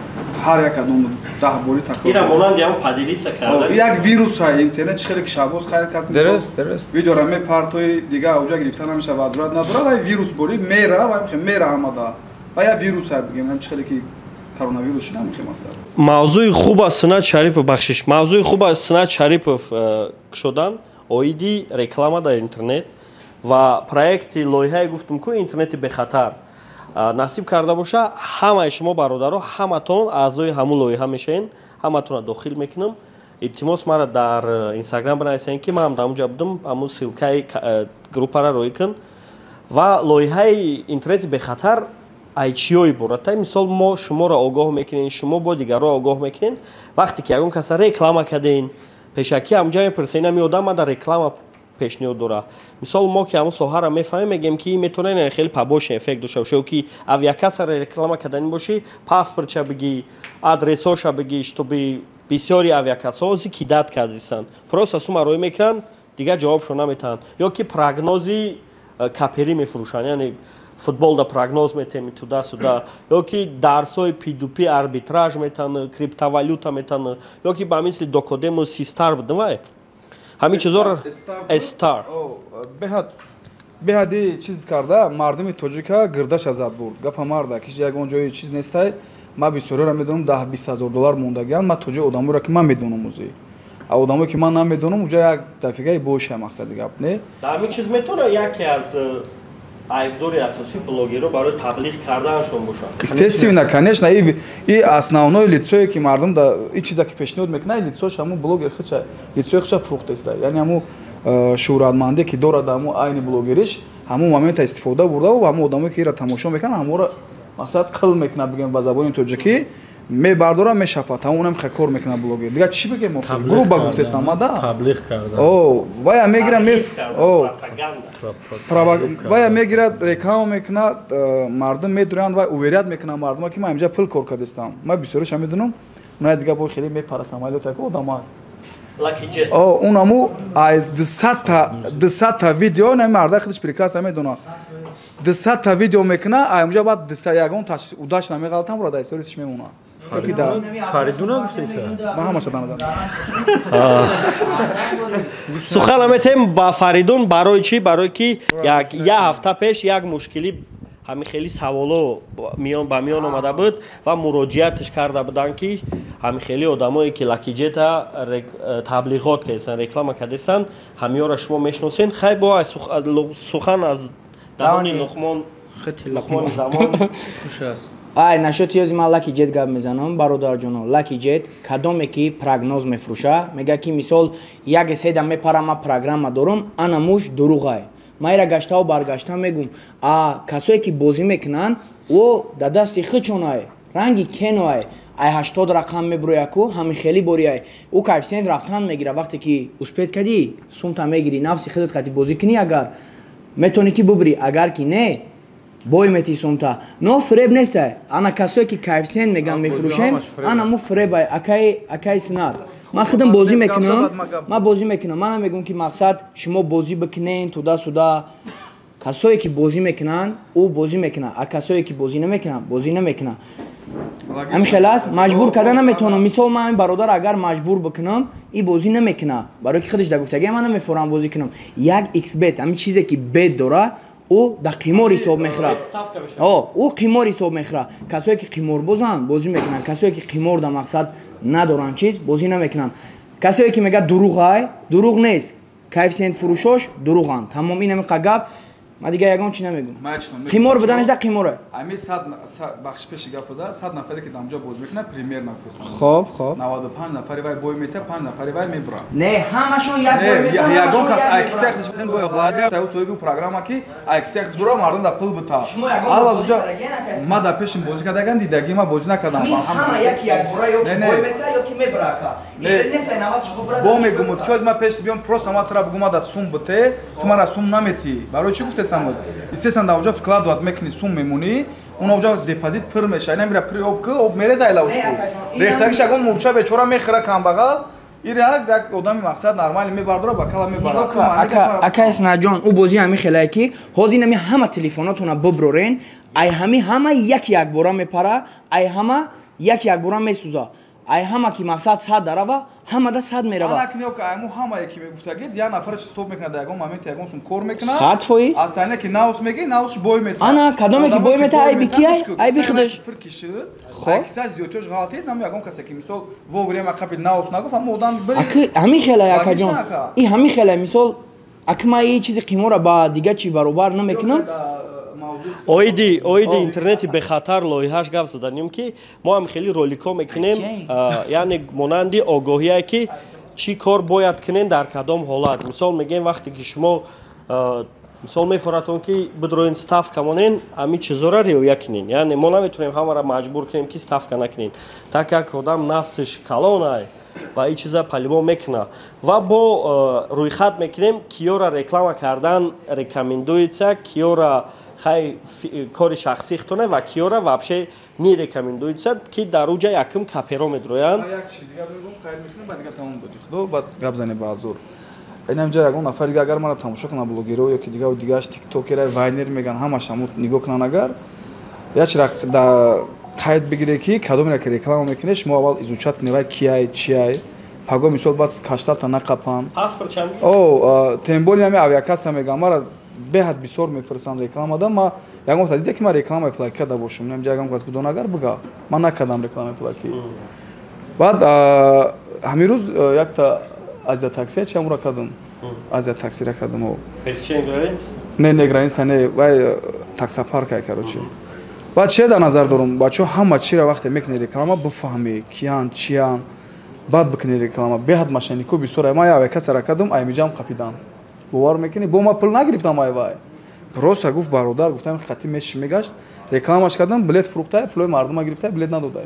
ҳар як адом 10 бори такрор ира монанди ҳам падилиса карда як вирус ҳай интернет чӣ хеле ки шабоз хайр кард дараст видеора ме партои дига уҷа гирифта намеша вазрат надора ва вирус бори мера ва мера ҳамада ва як вирус ҳай бигем чӣ хеле ки коронавирус шуда мехи мақсад мавзӯи хуб аст Синат Шарипов бахшиш мавзӯи хуб аст Синат Шарипов шудан оиди реклама дар интернет ва проекти лоиҳае гуфтум ку интернети бехатар насиб карда боша ҳамаи шумо бародаро ҳаматон аъзои ҳамун лоиҳа мешавед ҳаматонро дохил мекунам илтимос мара дар инстаграм бинависен ки ман дар онҷа будам ҳамун силкаи группара роӣ кун ва лоиҳаи интернети бехатар айчиҳои боратай мисол мо шуморо огоҳ мекунем шумо бо дигарро огоҳ мекунем вақте ки ягон каса реклама кардем пешакӣ ҳамҷа мепурсен ами одам мада реклама пешниҳод дора мисол мо ки ҳамун соҳаро мефаҳмем мегем ки метавонад хеле побочный эффект дошта бошад ки авиакасаро реклама кардани бошӣ паспортша бигӣ адресоша бигӣ чтобы бисёри авиакасаҳо ози кидат кардисанд просто сума роӣ мекунанд дигар ҷавобшон наметаҳанд ё ки прогнози каперӣ мефурӯшанд яъне футболда прогноз метем туда сюда ё ки дарсҳои пидупи арбитраж метан криптовалюта метан ё ки ба мисли докодему систар будам вай ҳамин чизоро стар беҳад беҳади чиз карда мардуми тоҷика гирдаша зад бурд гапа марда ки ягон ҷои чиз нестай ман бисёрёра медонам 10-20 000 $ мондагианд ман тоҷои одаморо ки ман медонам ӯзи а одамое ки ман намедонам уҷа як дафигаи боша мақсади гап не дар ҳамин чиз метавона яке аз айбдори асосии блогерро барои таблиғ карданашон бошад естественно конечно и основное лицое ки мардум и чиза ки пешниҳод мекунад и лицош ҳамун блогер хича лицои хича фурӯхтеста яъне ҳамун шуҳратмандие ки дорад ҳамун айни блогериш ҳамун момента истифода бурдаву ҳамун одамое ки ира тамошо мекунад ҳамонро мақсад қил мекунад бигем ба забони тоҷикӣ мебардора мешапад ҳамунам хе кор мекунад блогер дига чӣ бигем грубо гуфтестам да таблиғ карда вая мегира вая мегира реклама мекунад мардум медуранд ва уверият мекунад мардума ки ман инҷа пул кор кардестам ман бисёриша медунам уна дига бо хеле мепарасам айлотаки одама унаму аз 200 та видео на марда худш прекрасно медона 200 та видео мекуна а инҷа баъд 201 таш удаш намеғалтам бурада историяш мемона фаридуна гуфтеса ман ҳамаша данадам сухана метем ба Фаридун барои чӣ барои ки як ҳафта пеш як мушкилӣ ҳамин хеле саволо ба миён омада буд ва муроҷиатш карда буданд ки ҳамин хеле одамое ки лакиҷета таблиғот кардестанд реклама кардестанд ҳамиёро шумо мешиносед хай бо сухан аз дарони луқмони замон хуш аст ай нашоти ёзи ман лакиҷет гап мезанам бародарҷоно лакиҷет кадоме ки прогноз мефурӯша мега ки мисол як седа мепара ман программа дорам ана муш дуруғай ман ира гаштаву баргашта мегум а касое ки бозӣ мекунанд о да дасти хичонае ранги кеноае ай 80 рақам мебурояку ҳамин хели бориае ӯ коэффициент рафтан мегира вақте ки успед кади сумта мегири нафси худат қати бозӣ кунӣ агар метавонӣ ки бубирӣ агар ки не бой мети сумта но фреб нестай ана касое ки коэффициент меган мефурӯшем ана му фребай акай синат ман худам бозӣ мекунам манам мегум ки мақсад шумо бозӣ бикунен туда-суда касое ки бозӣ мекунанд ӯ бозӣ мекунад а касое ки бозӣ намекунанд бозӣ намекунад ҳамин хел аст маҷбур карда наметавонам мисол ман ҳамин бародар агар маҷбур бикунам и бозӣ намекунад барои ки худаш да гуфтагия ман намефорам бозӣ кунам як xbet ҳамин чизе ки бет дора ӯ да қимор ҳисоб мехӯрад ӯ қимор ҳисоб мехӯрад касое ки қиморбозанд бозӣ мекунанд касое ки қимор да мақсад надоранд чиз бозӣ намекунанд касое ки мегӯяд дуруғай дуруғ нест коэффициент фурӯшош дуруғанд тамом ин ҳамин қагап ман дига ягон чӣ намегӯм қимор буданаш да қиморе ами 100 бахши пеши гап буда 100 нафаре ки дамҷо боз мекунад примерно гуфтам хоб 95 нафари вай бой мета 5 нафари вай мебурад не ҳамашон як бой мета ягон кас айкисак нишин бой влада тау соҳиби программа ки айкисак бура мардум да пул бута аввал уҷа ма да пешин бозӣ кардаган дидаги ма бозӣ накардам ҳама яки як бура ё ки бой мета ё ки мебрака несай навад шумо бура бо мегумуд кёз ма пеш биём просто ма тара бугума да сум буте ту мара сум намети барои чӣ гуфте самуд естественно да уҷа вкладывать мекунӣ сум мемонӣ уна уҷа депозит пир мешавад намира пир об ки об мереза илавушку рехтагиш ягон мурча бечора мехӯра камбағал ира як одами мақсад нормали мебардора ба кала мебарад акай снаҷон ӯ бозӣ ҳамин хелае ки ҳозир нами ҳама телефонотона буброрен ай ҳама як бора мепара ай ҳама як бора месӯза ай ҳама ки мақсад 100 дарава ҳама да 100 мерава ана кино ка аму ҳамае ки мегуфтагид я нафар чи стоп мекунад ягон момент ягон сум кор мекунад 100% астайна ки наус меги наус бой мета ана кадоме ки бой мета ай бики ай бихудаш пир кишид хоб киса зиётош ғалтид нам ягон касе ки мисол во время қабил наус нагуфт ам одам бери ҳамин хела якаҷон и ҳамин хела мисол акма и чизи қимора ба дига чи баробар намекунам оиди интернети бехатар лоиҳаш гап заданем ки мо ҳам хеле роликҳо мекунем яъне монанди огоҳие ки чӣ кор бояд кунем дар кадом ҳолат мисол мегем вақте ки шумо мисол мефоратон ки бидроин ставка монен ҳамин чизора риоя кунен яъне мо наметавонем ҳамаро маҷбур кунем ки ставка накунен так як одам нафсиш калонай ва ин чиза палимо мекуна ва бо рӯйхат мекунем киёра реклама кардан рекомендуется киёра хай кори шахсӣ хитона ва киёра вообще не рекомендуется ки дар уҷа якм каперо медроянд гап зане ба азур инамҷа ягон нафар дига агар мара тамошо кунад блогеро ё ки дигааш тиктокера вайнер меган ҳамашаму нигоҳ кунанд агар яч да қайд бигире ки кадомеро ки реклама мекунед шумо аввал изучат кунед вай кияй чияй паго мисол баъд каштарта нақапан паспорт чам тем более ами авиакасса меган мара беҳад бисёр мепурсанд рекламадан. Ма ягон вақт дида ки ман реклама плаки карда бошам. Намеҷа ягон кас бидонагар бига. Ман накардам реклама плаки. Баъд ҳамин рӯз якта Азия таксия чамура кардам. Азия таксира кардам. Не граница не, вай таксопарк короче. Баъд чия дар назар дорам? Бачаҳо ҳама чира вақте мекунӣ реклама бифаҳмӣ киян, чиян. Баъд бикунӣ реклама. Беҳад машинику бисёр. Ман як касара кардам, аймиҷам қапидан. Бовар мекунӣ? Бо ман пул нагирифтам вай. Просто гуфт бародар, гуфтам хати меши мегашт. Рекламаш кардам, билет фурӯхта, пулои мардума гирифта, билет надода.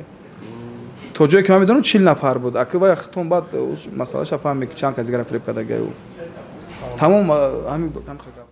То ҷое ки ман медонам 40 нафар буд. Аки вай хитон баъд масъалаша фаҳмӣ ки чанд кас дигара фиреб карда гаю. Тамом ҳамин